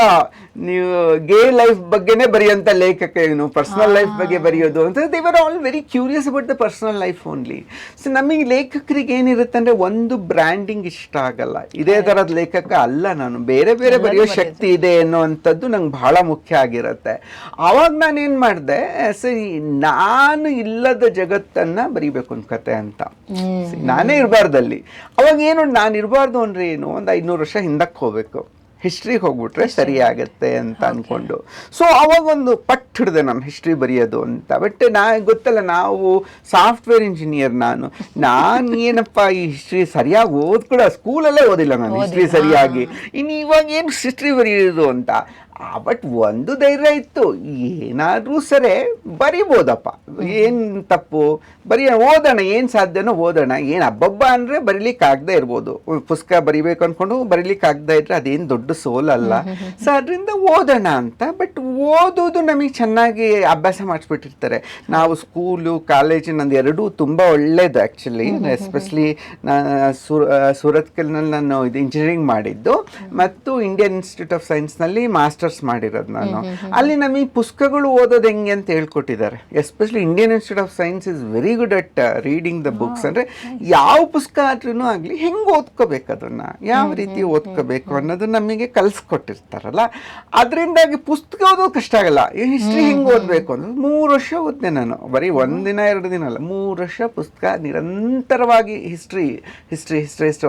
[SPEAKER 2] ನೀವು ಗೇ ಲೈಫ್ ಬಗ್ಗೆನೇ ಬರೆಯೋಂಥ ಲೇಖಕ ಏನು, ಪರ್ಸನಲ್ ಲೈಫ್ ಬಗ್ಗೆ ಬರೆಯೋದು ಅಂತ. They were all very curious about the personal life only. So ನಮಗೆ ಲೇಖಕರಿಗೆ ಏನಿರುತ್ತೆ ಅಂದರೆ ಒಂದು ಬ್ರ್ಯಾಂಡಿಂಗ್ ಇಷ್ಟ ಆಗಲ್ಲ, ಇದೇ ಥರದ ಲೇಖಕ ಅಲ್ಲ ನಾನು, ಬೇರೆ ಬೇರೆ ಬರೆಯೋ ಶಕ್ತಿ ಇದೆ ಅನ್ನೋವಂಥದ್ದು ನಂಗೆ ಬಹಳ ಮುಖ್ಯ ಆಗಿರುತ್ತೆ. ಆವಾಗ ನಾನೇನು ಮಾಡಿದೆ, ಸರಿ ನಾನು ಇಲ್ಲದ ಜಗತ್ತನ್ನು ಬರೀಬೇಕು ಒಂದು ಕತೆ ಅಂತ. ನಾನೇ ಇರಬಾರ್ದಲ್ಲಿ. ಅವಾಗ ಏನು, ನಾನು ಇರಬಾರ್ದು ಅಂದರೆ ಏನು, ಒಂದು 500 ವರ್ಷ ಹಿಂದಕ್ಕೆ ಹೋಗ್ಬೇಕು, ಹಿಸ್ಟ್ರಿಗೆ ಹೋಗ್ಬಿಟ್ರೆ ಸರಿ ಆಗುತ್ತೆ ಅಂತ ಅಂದ್ಕೊಂಡು. ಸೊ ಅವಾಗ ಒಂದು ಪಟ್ಟು ಹಿಡಿದೆ ನಾನು ಹಿಸ್ಟ್ರಿ ಬರೆಯೋದು ಅಂತ. ಬಟ್ ಗೊತ್ತಲ್ಲ, ನಾವು ಸಾಫ್ಟ್ವೇರ್ ಇಂಜಿನಿಯರ್, ನಾನು ಏನಪ್ಪ ಈ ಹಿಸ್ಟ್ರಿ ಸರಿಯಾಗಿ ಕೂಡ ಸ್ಕೂಲಲ್ಲೇ ಓದಿಲ್ಲ ನಾನು ಹಿಸ್ಟ್ರಿ ಸರಿಯಾಗಿ, ಇನ್ನು ಇವಾಗ ಏನು ಹಿಸ್ಟ್ರಿ ಬರೆಯೋದು ಅಂತ. ಬಟ್ ಒಂದು ಧೈರ್ಯ ಇತ್ತು, ಏನಾದರೂ ಸರಿ ಬರಿಬೋದಪ್ಪ, ಏನು ತಪ್ಪು, ಓದೋಣ, ಏನು ಸಾಧ್ಯನೋ ಓದೋಣ, ಏನು ಹಬ್ಬಬ್ಬ ಅಂದರೆ ಬರೀಲಿಕ್ಕಾಗದೇ ಇರ್ಬೋದು. ಪುಸ್ತಕ ಬರಿಬೇಕು ಅಂದ್ಕೊಂಡು ಬರೀಲಿಕ್ಕಾಗದೇ ಇದ್ರೆ ಅದೇನು ದೊಡ್ಡ ಸೋಲಲ್ಲ. ಸೊ ಅದರಿಂದ ಓದೋಣ ಅಂತ. ಬಟ್ ಓದೋದು ನಮಗೆ ಚೆನ್ನಾಗಿ ಅಭ್ಯಾಸ ಮಾಡಿಸ್ಬಿಟ್ಟಿರ್ತಾರೆ. ನಾವು ಸ್ಕೂಲು ಕಾಲೇಜು ನಂದು ಎರಡೂ ತುಂಬ ಒಳ್ಳೇದು ಆ್ಯಕ್ಚುಲಿ. ಎಸ್ಪೆಷಲಿ ಸೂರತ್ಕಲ್ನಲ್ಲಿ ನಾನು ಇದು ಇಂಜಿನಿಯರಿಂಗ್ ಮಾಡಿದ್ದು, ಮತ್ತು ಇಂಡಿಯನ್ ಇನ್ಸ್ಟಿಟ್ಯೂಟ್ ಆಫ್ ಸೈನ್ಸ್ನಲ್ಲಿ ಮಾಸ್ಟರ್ಸ್ ಮಾಡಿರೋದು ನಾನು. ಅಲ್ಲಿ ನಮಗೆ ಪುಸ್ತಕಗಳು ಓದೋದು ಹೆಂಗೆ ಅಂತ ಹೇಳ್ಕೊಟ್ಟಿದ್ದಾರೆ. Especially Indian institute of science is very good at reading the books. ಅಂದರೆ ಯಾವ ಪುಸ್ತಕ ಆದ್ರೂ ಆಗಲಿ ಹೆಂಗೆ ಓದ್ಕೋಬೇಕು, ಅದನ್ನು ಯಾವ ರೀತಿ ಓದ್ಕೋಬೇಕು ಅನ್ನೋದು ನಮಗೆ ಕಲಿಸ್ಕೊಟ್ಟಿರ್ತಾರಲ್ಲ. ಅದರಿಂದಾಗಿ ಪುಸ್ತಕ ಓದೋದು ಕಷ್ಟ ಆಗಲ್ಲ. ಹಿಸ್ಟ್ರಿ ಹೆಂಗೆ ಓದಬೇಕು ಅಂದ್ರೆ 3 ವರ್ಷ ಓದಿದೆ ನಾನು, ಬರೀ 1 ದಿನ 2 ದಿನ ಅಲ್ಲ, 3 ವರ್ಷ ಪುಸ್ತಕ ನಿರಂತರವಾಗಿ ಹಿಸ್ಟ್ರಿ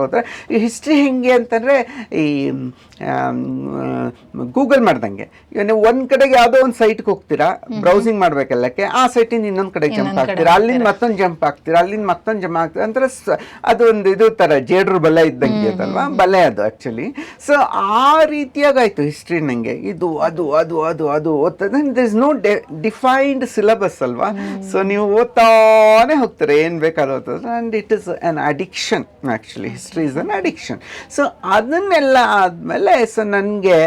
[SPEAKER 2] ಓದಿದ್ರೆ. ಈ ಹಿಸ್ಟ್ರಿ ಹೆಂಗೆ ಅಂತಂದರೆ ಈ ಗೂಗಲ್ ಮಾಡ್ದಂಗೆ, ಈಗ ನೀವು ಒಂದು ಕಡೆಗೆ ಯಾವುದೋ ಒಂದು ಸೈಟ್ಗೆ ಹೋಗ್ತೀರಾ, ಬ್ರೌಸಿಂಗ್ ಮಾಡಬೇಕಲ್ಲಕ್ಕೆ, ಆ ಸೈಟಿಂದ ಇನ್ನೊಂದು ಕಡೆಗೆ ಜಂಪ್ ಆಗ್ತೀರಾ, ಅಲ್ಲಿಂದ ಮತ್ತೊಂದು ಜಂಪ್ ಆಗ್ತೀರಾ, ಅಲ್ಲಿಂದ ಮತ್ತೊಂದು ಜಂಪ್ ಆಗ್ತೀರಾ. ಒಂಥರ ಅದು ಒಂದು ಇದು ಥರ ಜೇಡ್ರು ಬಲೆ ಇದ್ದಂಗೆ ಅದಲ್ವಾ, ಬಲೆ ಅದು ಆ್ಯಕ್ಚುಲಿ. ಸೊ ಆ ರೀತಿಯಾಗಾಯಿತು ಹಿಸ್ಟ್ರಿ ನನಗೆ. ಇದು ಅದು ಅದು ಅದು ಅದು ಓದ್ತದೆ, there is no defined syllabus ಅಲ್ವಾ. ಸೊ ನೀವು ಓದ್ತಾನೆ ಹೋಗ್ತಾರೆ, ಏನು ಬೇಕಾದ್ರೂ ಓದ್ತದೆ. And it is an addiction actually, history is an addiction. So ಅದನ್ನೆಲ್ಲ ಆದಮೇಲೆ ಸೊ ನನಗೆ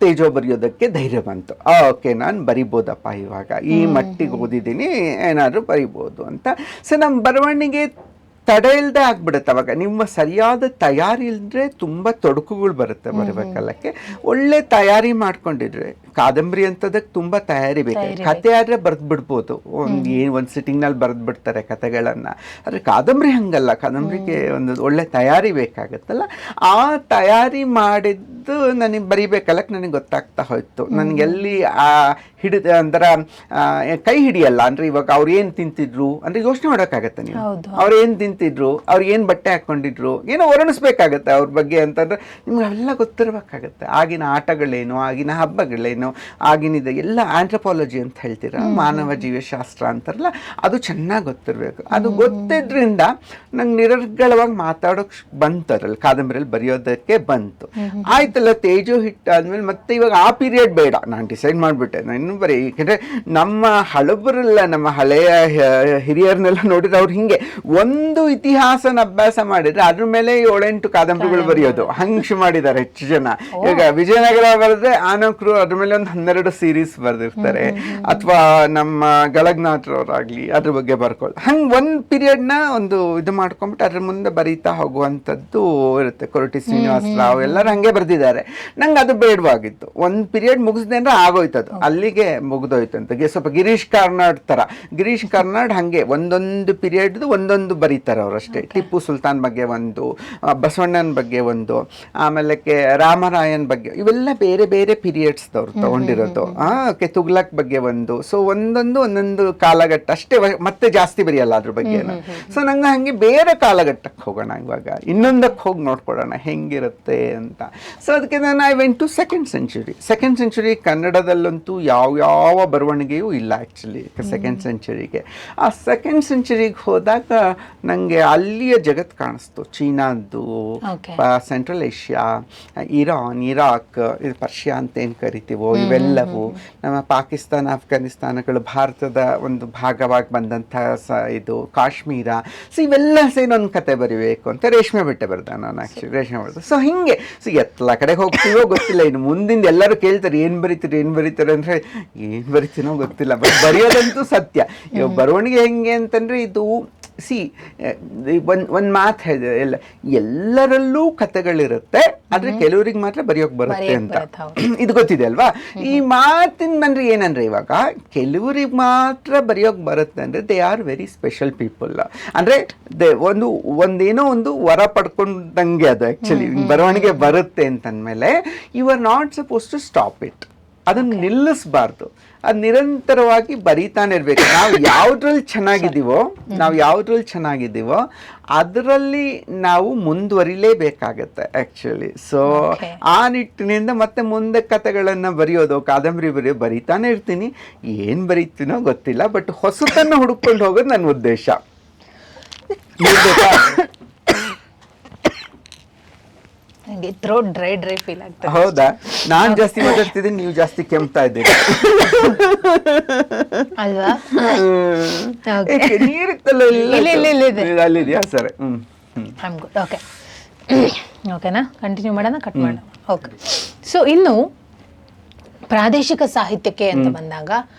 [SPEAKER 2] ತೇಜೋ ಬರೆಯೋದಕ್ಕೆ ಧೈರ್ಯ ಬಂತು. ಓಕೆ, ನಾನು ಬರಿಬೋದಪ್ಪ, ಇವಾಗ ಈ ಮಟ್ಟಿಗೆ ಓದಿದ್ದೀನಿ, ಏನಾದರೂ ಬರಿಬೋದು ಅಂತ. ಸೊ ನಮ್ಮ ಬರವಣಿಗೆ ತಡೆ ಇಲ್ಲದೆ ಆಗ್ಬಿಡುತ್ತೆ. ಅವಾಗ ನಿಮ್ಮ ಸರಿಯಾದ ತಯಾರಿ ಇಲ್ಲದ್ರೆ ತುಂಬ ತೊಡಕುಗಳು ಬರುತ್ತೆ ಬರಬೇಕಲ್ಲಕ್ಕೆ. ಒಳ್ಳೆ ತಯಾರಿ ಮಾಡ್ಕೊಂಡಿದ್ರೆ, ಕಾದಂಬರಿ ಅಂತದಕ್ಕೆ ತುಂಬ ತಯಾರಿ ಬೇಕು. ಕತೆ ಆದರೆ ಬರೆದು ಬಿಡ್ಬೋದು, ಒಂದು ಸಿಟ್ಟಿಂಗ್ನಲ್ಲಿ ಬರೆದು ಬಿಡ್ತಾರೆ ಕತೆಗಳನ್ನು. ಆದರೆ ಕಾದಂಬರಿ ಹಂಗಲ್ಲ, ಕಾದಂಬರಿಗೆ ಒಂದು ಒಳ್ಳೆ ತಯಾರಿ ಬೇಕಾಗುತ್ತಲ್ಲ. ಆ ತಯಾರಿ ಮಾಡಿದ್ದು ನನಗೆ ಬರಿಬೇಕಲ್ಲಕ್ಕೆ ನನಗೆ ಗೊತ್ತಾಗ್ತಾ ಹೋಯ್ತು. ನನಗೆಲ್ಲಿ ಹಿಡಿದ ಅಂತರ ಕೈ ಹಿಡಿಯಲ್ಲ. ಅಂದರೆ ಇವಾಗ ಅವ್ರು ಏನು ತಿಂತಿದ್ರು ಅಂದರೆ ಯೋಚನೆ ಮಾಡೋಕ್ಕಾಗತ್ತೆ ನೀವು, ಅವ್ರು ಏನು ತಿಂತಿದ್ರು, ಅವ್ರು ಏನು ಬಟ್ಟೆ ಹಾಕ್ಕೊಂಡಿದ್ರು, ಏನೋ ವರ್ಣಿಸ್ಬೇಕಾಗತ್ತೆ ಅವ್ರ ಬಗ್ಗೆ ಅಂತಂದ್ರೆ ನಿಮ್ಗೆ ಅವೆಲ್ಲ ಗೊತ್ತಿರಬೇಕಾಗತ್ತೆ. ಆಗಿನ ಆಟಗಳೇನು, ಆಗಿನ ಹಬ್ಬಗಳೇನು, ಆಗಿನಿದೆ ಎಲ್ಲ ಆಂಥ್ರೋಪಾಲಜಿ ಅಂತ ಹೇಳ್ತೀರ, ಮಾನವ ಜೀವಶಾಸ್ತ್ರ ಅಂತಾರಲ್ಲ, ಅದು ಚೆನ್ನಾಗಿ ಗೊತ್ತಿರಬೇಕು. ಅದು ಗೊತ್ತಿದ್ರಿಂದ ನಂಗೆ ನಿರರ್ಗಳವಾಗಿ ಮಾತಾಡೋಕೆ ಬಂತದ್ರಲ್ಲಿ, ಕಾದಂಬರಿಯಲ್ಲಿ ಬರೆಯೋದಕ್ಕೆ ಬಂತು. ಆಯ್ತಲ್ಲ, ತೇಜು ಹಿಟ್ ಆದ್ಮೇಲೆ ಮತ್ತೆ ಇವಾಗ ಆ ಪೀರಿಯಡ್ ಬೇಡ, ನಾನು ಡಿಸೈಡ್ ಮಾಡಿಬಿಟ್ಟೆ. ನಾನು ಇನ್ನೂ ಬರೀ ಯಾಕೆಂದರೆ ನಮ್ಮ ಹಳಬರೆಲ್ಲ, ನಮ್ಮ ಹಳೆಯ ಹಿರಿಯರನ್ನೆಲ್ಲ ನೋಡಿದ್ರೆ ಅವ್ರು ಹಿಂಗೆ ಒಂದು ಇತಿಹಾಸನ ಅಭ್ಯಾಸ ಮಾಡಿದ್ರೆ ಅದ್ರ ಮೇಲೆ 7-8 ಕಾದಂಬರಿಗಳು ಬರೆಯೋದು ಹಂಗೆ ಮಾಡಿದ್ದಾರೆ ಹೆಚ್ಚು ಜನ. ಈಗ ವಿಜಯನಗರ ಬರೆದ್ರೆ ಆನಕ್ರು ಅದ್ರ ಮೇಲೆ ಒಂದು 12 ಸೀರೀಸ್ ಬರೆದಿರ್ತಾರೆ. ಅಥವಾ ನಮ್ಮ ಗಳಗ್ನಾಥ್ರವರಾಗ್ಲಿ ಅದ್ರ ಬಗ್ಗೆ ಬರ್ಕೊಳ್ಳಿ. ಹಂಗೆ ಒಂದು ಪೀರಿಯಡ್ನ ಒಂದು ಇದು ಮಾಡ್ಕೊಂಬಿಟ್ಟು ಅದ್ರ ಮುಂದೆ ಬರೀತಾ ಹೋಗುವಂಥದ್ದು ಇರುತ್ತೆ. ಕೊರಟಿ ಶ್ರೀನಿವಾಸ ರಾವ್ ಎಲ್ಲರೂ ಹಂಗೆ ಬರೆದಿದ್ದಾರೆ. ನಂಗೆ ಅದು ಬೇಡವಾಗಿತ್ತು. ಒಂದು ಪೀರಿಯಡ್ ಮುಗಿಸ್ದೆ ಅಂದ್ರೆ ಆಗೋಯ್ತದು, ಅಲ್ಲಿಗೆ ಮುಗಿದೋಯ್ತು ಅಂತ. ಸ್ವಲ್ಪ ಗಿರೀಶ್ ಕಾರ್ನಾಡ್ ಥರ, ಗಿರೀಶ್ ಕಾರ್ನಾಡ್ ಹಾಗೆ ಒಂದೊಂದು ಪೀರಿಯಡ್ದು ಒಂದೊಂದು ಬರೀತಾರೆ ಅವರಷ್ಟೇ. ಟಿಪ್ಪು ಸುಲ್ತಾನ್ ಬಗ್ಗೆ ಒಂದು, ಬಸವಣ್ಣನ ಬಗ್ಗೆ ಒಂದು, ಆಮೇಲೆ ರಾಮರಾಯನ್ ಬಗ್ಗೆ, ಇವೆಲ್ಲ ಬೇರೆ ಬೇರೆ ಪೀರಿಯಡ್ಸ್ದವ್ರು ತಗೊಂಡಿರೋದು. ತುಗ್ಲಕ್ ಬಗ್ಗೆ ಒಂದು. ಸೊ ಒಂದೊಂದು ಕಾಲಘಟ್ಟ ಅಷ್ಟೇ, ಮತ್ತೆ ಜಾಸ್ತಿ ಬರೆಯಲ್ಲ ಅದ್ರ ಬಗ್ಗೆ. ಸೊ ನಂಗೆ ಹಂಗೆ ಬೇರೆ ಕಾಲಘಟ್ಟಕ್ಕೆ ಹೋಗೋಣ, ಇವಾಗ ಇನ್ನೊಂದಕ್ಕೆ ಹೋಗಿ ನೋಡ್ಕೊಡೋಣ ಹೆಂಗಿರುತ್ತೆ ಅಂತ. ಸೊ ಅದಕ್ಕೆ ನಾನು I went to second century. ಕನ್ನಡದಲ್ಲಂತೂ ಯಾವ ಬರವಣಿಗೆಯೂ ಇಲ್ಲ ಆ್ಯಕ್ಚುಲಿ ಸೆಕೆಂಡ್ ಸೆಂಚುರಿಗೆ. ಆ ಸೆಕೆಂಡ್ ಸೆಂಚುರಿಗೆ ಹೋದಾಗ ನನಗೆ ಅಲ್ಲಿಯ ಜಗತ್ತು ಕಾಣಿಸ್ತು. ಚೀನಾದ್ದು, ಸೆಂಟ್ರಲ್ ಏಷ್ಯಾ, ಇರಾನ್, ಇರಾಕ್, ಇದು ಪರ್ಷಿಯಾ ಅಂತ ಏನು ಕರಿತೀವೋ, ಇವೆಲ್ಲವೂ ನಮ್ಮ ಪಾಕಿಸ್ತಾನ, ಅಫ್ಘಾನಿಸ್ತಾನಗಳು ಭಾರತದ ಒಂದು ಭಾಗವಾಗಿ ಬಂದಂಥ ಇದು ಕಾಶ್ಮೀರ. ಸೊ ಇವೆಲ್ಲ ಸೇರಿ ಒಂದು ಕತೆ ಬರೀಬೇಕು ಅಂತ ರೇಷ್ಮೆ ಬೆಟ್ಟೆ ಬರ್ದೆ ನಾನು ಆ್ಯಕ್ಚುಲಿ. ರೇಷ್ಮೆ ಬೆಟ್ಟ. ಸೊ ಹಿಂಗೆ ಎಲ್ಲ ಕಡೆ ಹೋಗ್ತೀವೋ ಗೊತ್ತಿಲ್ಲ. ಇನ್ನು ಮುಂದಿಂದ ಎಲ್ಲರೂ ಕೇಳ್ತಾರೆ ಏನು ಬರೀತಾರೆ ಅಂದರೆ ಏನು ಬರಿತೀನೋ ಗೊತ್ತಿಲ್ಲ, ಬಟ್ ಬರೆಯೋದಂತೂ ಸತ್ಯ. ಇವಾಗ ಬರವಣಿಗೆ ಹೆಂಗೆ ಅಂತಂದರೆ ಇದು ಒಂದು ಮಾತು ಹೇಳಿದೆ, ಎಲ್ಲರಲ್ಲೂ ಕಥೆಗಳಿರುತ್ತೆ, ಆದರೆ ಕೆಲವರಿಗೆ ಮಾತ್ರ ಬರೆಯೋಕೆ ಬರುತ್ತೆ ಅಂತ. ಇದು ಗೊತ್ತಿದೆ ಅಲ್ವಾ? ಈ ಮಾತಿನ ಬಂದರೆ ಏನಂದರೆ, ಇವಾಗ ಕೆಲವರಿಗೆ ಮಾತ್ರ ಬರೆಯೋಕೆ ಬರುತ್ತೆ ಅಂದರೆ they are very special people. ಅಂದರೆ ಒಂದೇನೋ ಒಂದು ವರ ಪಡ್ಕೊಂಡಂಗೆ ಅದು ಆ್ಯಕ್ಚುಲಿ. ಬರವಣಿಗೆ ಬರುತ್ತೆ ಅಂತಂದಮೇಲೆ you are not suppose to stop it. ಅದನ್ನು ನಿಲ್ಲಿಸಬಾರ್ದು, ಅದು ನಿರಂತರವಾಗಿ ಬರೀತಾನೆ ಇರಬೇಕು. ನಾವು ಯಾವುದ್ರಲ್ಲಿ ಚೆನ್ನಾಗಿದ್ದೀವೋ ಅದರಲ್ಲಿ ನಾವು ಮುಂದುವರಿಲೇಬೇಕಾಗತ್ತೆ ಆ್ಯಕ್ಚುಲಿ. ಸೊ ಆ ನಿಟ್ಟಿನಿಂದ ಮತ್ತೆ ಮುಂದೆ ಕಥೆಗಳನ್ನು ಬರೆಯೋದು, ಕಾದಂಬರಿ ಬರೀತಾನೆ ಇರ್ತೀನಿ. ಏನು ಬರೀತೀನೋ ಗೊತ್ತಿಲ್ಲ, ಬಟ್ ಹೊಸತನ್ನು ಹುಡುಕೊಂಡು ಹೋಗೋದು ನನ್ನ ಉದ್ದೇಶ.
[SPEAKER 1] ಥ್ರೋಟ್ ಡ್ರೈ ಫೀಲ್ ಆಗ್ತದೆ.
[SPEAKER 2] ಹೌದಾ? ನಾನು ಜಾಸ್ತಿ ಮಾತಾಡ್ತಿದ್ದೀನಿ, ನೀವು ಜಾಸ್ತಿ ಕೆಮ್ತಾ ಇದ್ದೀರಿ
[SPEAKER 1] ಅಲ್ವಾ?
[SPEAKER 2] ಅಲ್ಲಿದೆಯಾ? ಸರಿ,
[SPEAKER 1] ಓಕೆ, ಓಕೆನಾ? ಕಂಟಿನ್ಯೂ ಮಾಡೋಣ, ಕಟ್ ಮಾಡೋಣ. ಓಕೆ. ಸೊ ಇನ್ನು ಪ್ರಾದೇಶಿಕ ಸಾಹಿತ್ಯಕ್ಕೆ ಅಂತ ಬಂದಾಗ,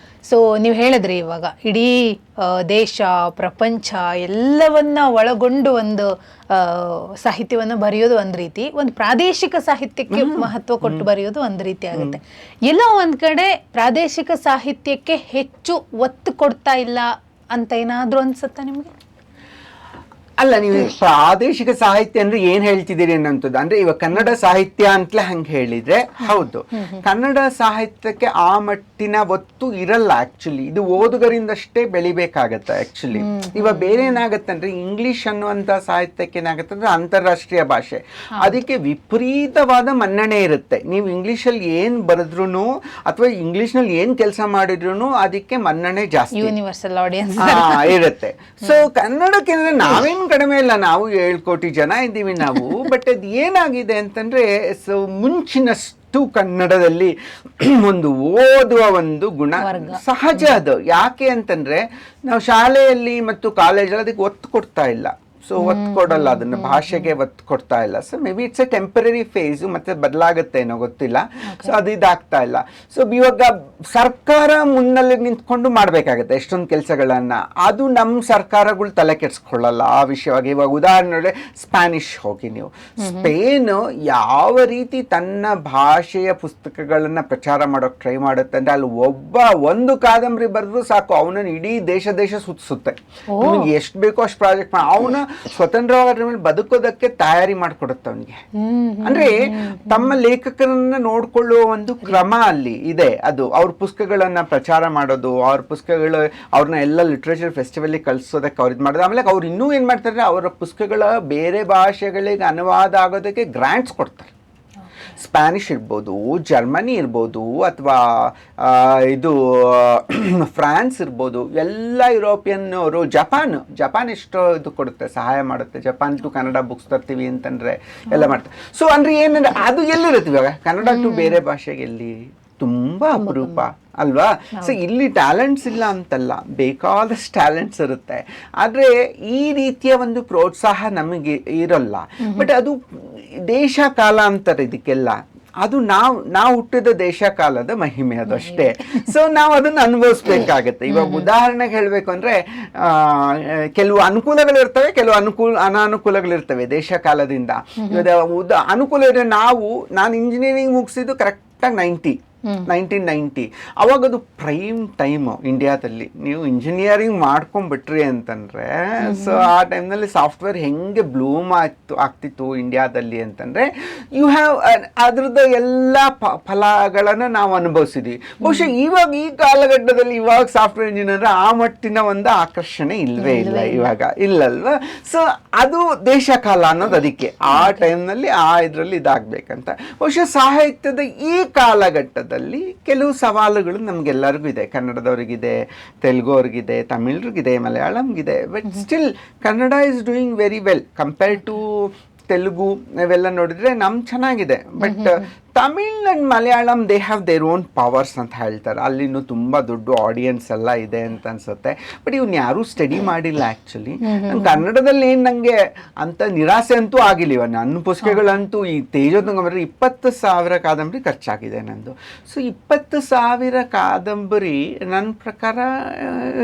[SPEAKER 1] ಸೊ ನೀವು ಹೇಳಿದ್ರಿ ಇವಾಗ ಇಡೀ ದೇಶ ಪ್ರಪಂಚ ಎಲ್ಲವನ್ನ ಒಳಗೊಂಡು ಒಂದು ಸಾಹಿತ್ಯವನ್ನ ಬರೆಯೋದು ಒಂದ್ ರೀತಿ, ಒಂದು ಪ್ರಾದೇಶಿಕ ಸಾಹಿತ್ಯಕ್ಕೆ ಮಹತ್ವ ಕೊಟ್ಟು ಬರೆಯೋದು ಒಂದ್ ರೀತಿ ಆಗುತ್ತೆ. ಎಲ್ಲೋ ಒಂದ್ ಕಡೆ ಪ್ರಾದೇಶಿಕ ಸಾಹಿತ್ಯಕ್ಕೆ ಹೆಚ್ಚು ಒತ್ತು ಕೊಡ್ತಾ ಇಲ್ಲ ಅಂತ ಏನಾದ್ರೂ ಅನ್ಸುತ್ತಾ ನಿಮ್ಗೆ?
[SPEAKER 2] ಅಲ್ಲ, ನೀವು ಪ್ರಾದೇಶಿಕ ಸಾಹಿತ್ಯ ಅಂದ್ರೆ ಏನ್ ಹೇಳ್ತಿದ್ದೀರಿ ಅನ್ನೋಂಥದ್ದು. ಅಂದ್ರೆ ಇವಾಗ ಕನ್ನಡ ಸಾಹಿತ್ಯ ಅಂತಲೇ ಹಂಗೆ ಹೇಳಿದ್ರೆ ಹೌದು, ಕನ್ನಡ ಸಾಹಿತ್ಯಕ್ಕೆ ಆ ಮಟ್ಟಿನ ಒತ್ತು ಇರಲ್ಲ ಆಕ್ಚುಲಿ. ಇದು ಓದುಗರಿಂದಷ್ಟೇ ಬೆಳಿಬೇಕಾಗತ್ತೆ ಆಕ್ಚುಲಿ. ಇವಾಗ ಬೇರೆ ಏನಾಗತ್ತೆ ಅಂದ್ರೆ ಇಂಗ್ಲಿಷ್ ಅನ್ನುವಂಥ ಸಾಹಿತ್ಯಕ್ಕೆ ಏನಾಗತ್ತೆ ಅಂದ್ರೆ ಅಂತಾರಾಷ್ಟ್ರೀಯ ಭಾಷೆ, ಅದಕ್ಕೆ ವಿಪರೀತವಾದ ಮನ್ನಣೆ ಇರುತ್ತೆ. ನೀವು ಇಂಗ್ಲಿಷಲ್ಲಿ ಏನ್ ಬರೆದ್ರು ಅಥವಾ ಇಂಗ್ಲಿಷ್ನಲ್ಲಿ ಏನ್ ಕೆಲಸ ಮಾಡಿದ್ರು ಅದಕ್ಕೆ ಮನ್ನಣೆ ಜಾಸ್ತಿ,
[SPEAKER 1] ಯೂನಿವರ್ಸಲ್ ಆಡಿಯನ್ಸ್
[SPEAKER 2] ಇರುತ್ತೆ. ಸೊ ಕನ್ನಡಕ್ಕೆ ನಾವೇನ್ ಕಡಿಮೆ ಇಲ್ಲ, ನಾವು 7 ಕೋಟಿ ಜನ ಇದ್ದೀವಿ ನಾವು. ಬಟ್ ಅದು ಏನಾಗಿದೆ ಅಂತಂದ್ರೆ, ಸೊ ಮುಂಚಿನಷ್ಟು ಕನ್ನಡದಲ್ಲಿ ಒಂದು ಓದುವ ಒಂದು ಗುಣ ಸಹಜ. ಅದು ಯಾಕೆ ಅಂತಂದ್ರೆ ನಾವು ಶಾಲೆಯಲ್ಲಿ ಮತ್ತು ಕಾಲೇಜಲ್ಲಿ ಅದಕ್ಕೆ ಒತ್ತು ಕೊಡ್ತಾ ಇಲ್ಲ. ಸೊ ಒತ್ತು ಕೊಡಲ್ಲ, ಅದನ್ನ ಭಾಷೆಗೆ ಒತ್ತು ಕೊಡ್ತಾ ಇಲ್ಲ. So may be it's a temporary phase, ಮತ್ತೆ ಬದಲಾಗುತ್ತೆ ಏನೋ ಗೊತ್ತಿಲ್ಲ. ಸೊ ಅದು ಇದಾಗ್ತಾ ಇಲ್ಲ. ಸೊ ಇವಾಗ ಸರ್ಕಾರ ಮುನ್ನಲ್ಲಿ ನಿಂತ್ಕೊಂಡು ಮಾಡ್ಬೇಕಾಗತ್ತೆ ಎಷ್ಟೊಂದು ಕೆಲಸಗಳನ್ನ. ಅದು ನಮ್ಮ ಸರ್ಕಾರಗಳು ತಲೆ ಕೆಡ್ಸ್ಕೊಳ್ಳಲ್ಲ ಆ ವಿಷಯವಾಗಿ. ಇವಾಗ ಉದಾಹರಣೆ ಸ್ಪ್ಯಾನಿಷ್ ಹೋಗಿ ನೀವು, ಸ್ಪೇನ್ ಯಾವ ರೀತಿ ತನ್ನ ಭಾಷೆಯ ಪುಸ್ತಕಗಳನ್ನ ಪ್ರಚಾರ ಮಾಡೋಕೆ ಟ್ರೈ ಮಾಡುತ್ತೆ ಅಂದ್ರೆ, ಅಲ್ಲಿ ಒಂದು ಕಾದಂಬರಿ ಬರೆದ್ರು ಸಾಕು, ಅವನನ್ನು ಇಡೀ ದೇಶ ಸುತ್ತಿಸುತ್ತೆ. ಎಷ್ಟು ಬೇಕೋ ಅಷ್ಟು ಪ್ರಾಜೆಕ್ಟ್ ಅವನ ಸ್ವತಂತ್ರವಾದ ಮೇಲೆ ಬದುಕೋದಕ್ಕೆ ತಯಾರಿ ಮಾಡಿಕೊಡುತ್ತೆ ಅವನಿಗೆ. ಅಂದ್ರೆ ತಮ್ಮ ಲೇಖಕರನ್ನ ನೋಡ್ಕೊಳ್ಳುವ ಒಂದು ಕ್ರಮ ಅಲ್ಲಿ ಇದೆ. ಅದು ಅವ್ರ ಪುಸ್ತಕಗಳನ್ನ ಪ್ರಚಾರ ಮಾಡೋದು, ಅವ್ರ ಪುಸ್ತಕಗಳು ಅವ್ರನ್ನ ಎಲ್ಲ ಲಿಟ್ರೇಚರ್ ಫೆಸ್ಟಿವಲ್ ಕಳ್ಸೋದಕ್ಕೆ ಅವ್ರು ಇದು ಮಾಡೋದು. ಆಮೇಲೆ ಅವ್ರು ಇನ್ನೂ ಏನ್ ಮಾಡ್ತಾರೆ, ಅವರ ಪುಸ್ತಕಗಳ ಬೇರೆ ಭಾಷೆಗಳಿಗೆ ಅನುವಾದ ಆಗೋದಕ್ಕೆ ಗ್ರಾಂಟ್ಸ್ ಕೊಡ್ತಾರೆ. ಸ್ಪ್ಯಾನಿಷ್ ಇರ್ಬೋದು, ಜರ್ಮನಿ ಇರ್ಬೋದು, ಅಥವಾ ಇದು ಫ್ರಾನ್ಸ್ ಇರ್ಬೋದು, ಎಲ್ಲ ಯುರೋಪಿಯನ್ನವರು, ಜಪಾನ್ ಎಷ್ಟೋ ಇದು ಕೊಡುತ್ತೆ, ಸಹಾಯ ಮಾಡುತ್ತೆ. ಜಪಾನ್ ಟು ಕನ್ನಡ ಬುಕ್ಸ್ ತರ್ತೀವಿ ಅಂತಂದ್ರೆ ಎಲ್ಲ ಮಾಡ್ತಾರೆ. ಸೊ ಅಂದ್ರೆ ಏನಂದ್ರೆ ಅದು ಎಲ್ಲಿರುತ್ತೆ ಇವಾಗ ಕನ್ನಡ ಟು ಬೇರೆ ಭಾಷೆಗೆ ಎಲ್ಲಿ ತುಂಬಾ ಅಪರೂಪ ಅಲ್ವಾ? ಸೊ ಇಲ್ಲಿ ಟ್ಯಾಲೆಂಟ್ಸ್ ಇಲ್ಲ ಅಂತಲ್ಲ, ಬೇಕಾದಷ್ಟು ಟ್ಯಾಲೆಂಟ್ಸ್ ಇರುತ್ತೆ. ಆದರೆ ಈ ರೀತಿಯ ಒಂದು ಪ್ರೋತ್ಸಾಹ ನಮಗೆ ಇರಲ್ಲ. ಬಟ್ ಅದು ದೇಶ ಕಾಲ ಅಂತಾರೆ ಇದಕ್ಕೆಲ್ಲ. ಅದು ನಾವು ಹುಟ್ಟಿದ ದೇಶ ಕಾಲದ ಮಹಿಮೆ ಅದು ಅಷ್ಟೇ. ಸೊ ನಾವು ಅದನ್ನು ಅನುಭವಿಸ್ಬೇಕಾಗತ್ತೆ. ಇವಾಗ ಉದಾಹರಣೆಗೆ ಹೇಳಬೇಕು ಅಂದ್ರೆ, ಕೆಲವು ಅನುಕೂಲಗಳಿರ್ತವೆ, ಕೆಲವು ಅನಾನುಕೂಲಗಳಿರ್ತವೆ ದೇಶ ಕಾಲದಿಂದ. ಅನುಕೂಲ ಇದ್ರೆ ನಾನು ಇಂಜಿನಿಯರಿಂಗ್ ಮುಗಿಸಿದ್ದು ಕರೆಕ್ಟಾಗಿ 1990. ಅವಾಗ ಅದು ಪ್ರೈಮ್ ಟೈಮ್ ಇಂಡಿಯಾದಲ್ಲಿ. ನೀವು ಇಂಜಿನಿಯರಿಂಗ್ ಮಾಡ್ಕೊಂಡ್ಬಿಟ್ರಿ ಅಂತಂದ್ರೆ, ಸೊ ಆ ಟೈಮ್ನಲ್ಲಿ ಸಾಫ್ಟ್ವೇರ್ ಹೆಂಗೆ ಬ್ಲೂಮ್ ಆಗ್ತಿತ್ತು ಇಂಡಿಯಾದಲ್ಲಿ ಅಂತಂದ್ರೆ, ಯು ಹ್ಯಾವ್ ಅದ್ರದ್ದು ಎಲ್ಲ ಫಲಗಳನ್ನು ನಾವು ಅನುಭವಿಸಿದ್ವಿ. ಬಹುಶಃ ಇವಾಗ ಈ ಕಾಲಘಟ್ಟದಲ್ಲಿ ಇವಾಗ ಸಾಫ್ಟ್ವೇರ್ ಇಂಜಿನಿಯರ್ ಆ ಮಟ್ಟಿನ ಒಂದು ಆಕರ್ಷಣೆ ಇಲ್ವೇ ಇಲ್ಲ ಇವಾಗ, ಇಲ್ಲಲ್ವಾ? ಸೊ ಅದು ದೇಶ ಕಾಲ ಅನ್ನೋದು ಅದಕ್ಕೆ ಆ ಟೈಮ್ನಲ್ಲಿ ಇದರಲ್ಲಿ ಇದಾಗಬೇಕಂತ. ಬಹುಶಃ ಸಾಹಿತ್ಯದ ಈ ಕಾಲಘಟ್ಟದ ಕೆಲವು ಸವಾಲುಗಳು ನಮ್ಗೆಲ್ಲರಿಗೂ ಇದೆ. ಕನ್ನಡದವ್ರಿಗಿದೆ, ತೆಲುಗು ಅವ್ರಿಗಿದೆ, ತಮಿಳ್ರಿಗಿದೆ, ಮಲಯಾಳಂಗಿದೆ. But still Kannada is doing very well compared to Telugu. ಇವೆಲ್ಲ ನೋಡಿದ್ರೆ ಚೆನ್ನಾಗಿದೆ. But Tamil and Malayalam they have their own powers ಅಂತ ಹೇಳ್ತಾರೆ. ಅಲ್ಲಿನೂ ತುಂಬ ದೊಡ್ಡ ಆಡಿಯನ್ಸ್ ಎಲ್ಲ ಇದೆ ಅಂತ ಅನ್ಸುತ್ತೆ. ಬಟ್ ಇವ್ನ ಯಾರೂ ಸ್ಟಡಿ ಮಾಡಿಲ್ಲ ಆ್ಯಕ್ಚುಲಿ. ಕನ್ನಡದಲ್ಲಿ ಏನು ನನಗೆ ಅಂತ ನಿರಾಸೆ ಅಂತೂ ಆಗಿಲ್ಲ. ಇವ ನನ್ನ ಪುಸ್ತಕಗಳಂತೂ ಈ ತೇಜೋತಂಗಂಬರಿ 20,000 ಕಾದಂಬರಿ ಖರ್ಚಾಗಿದೆ ನಂದು. ಸೊ 20,000 ಕಾದಂಬರಿ ನನ್ನ ಪ್ರಕಾರ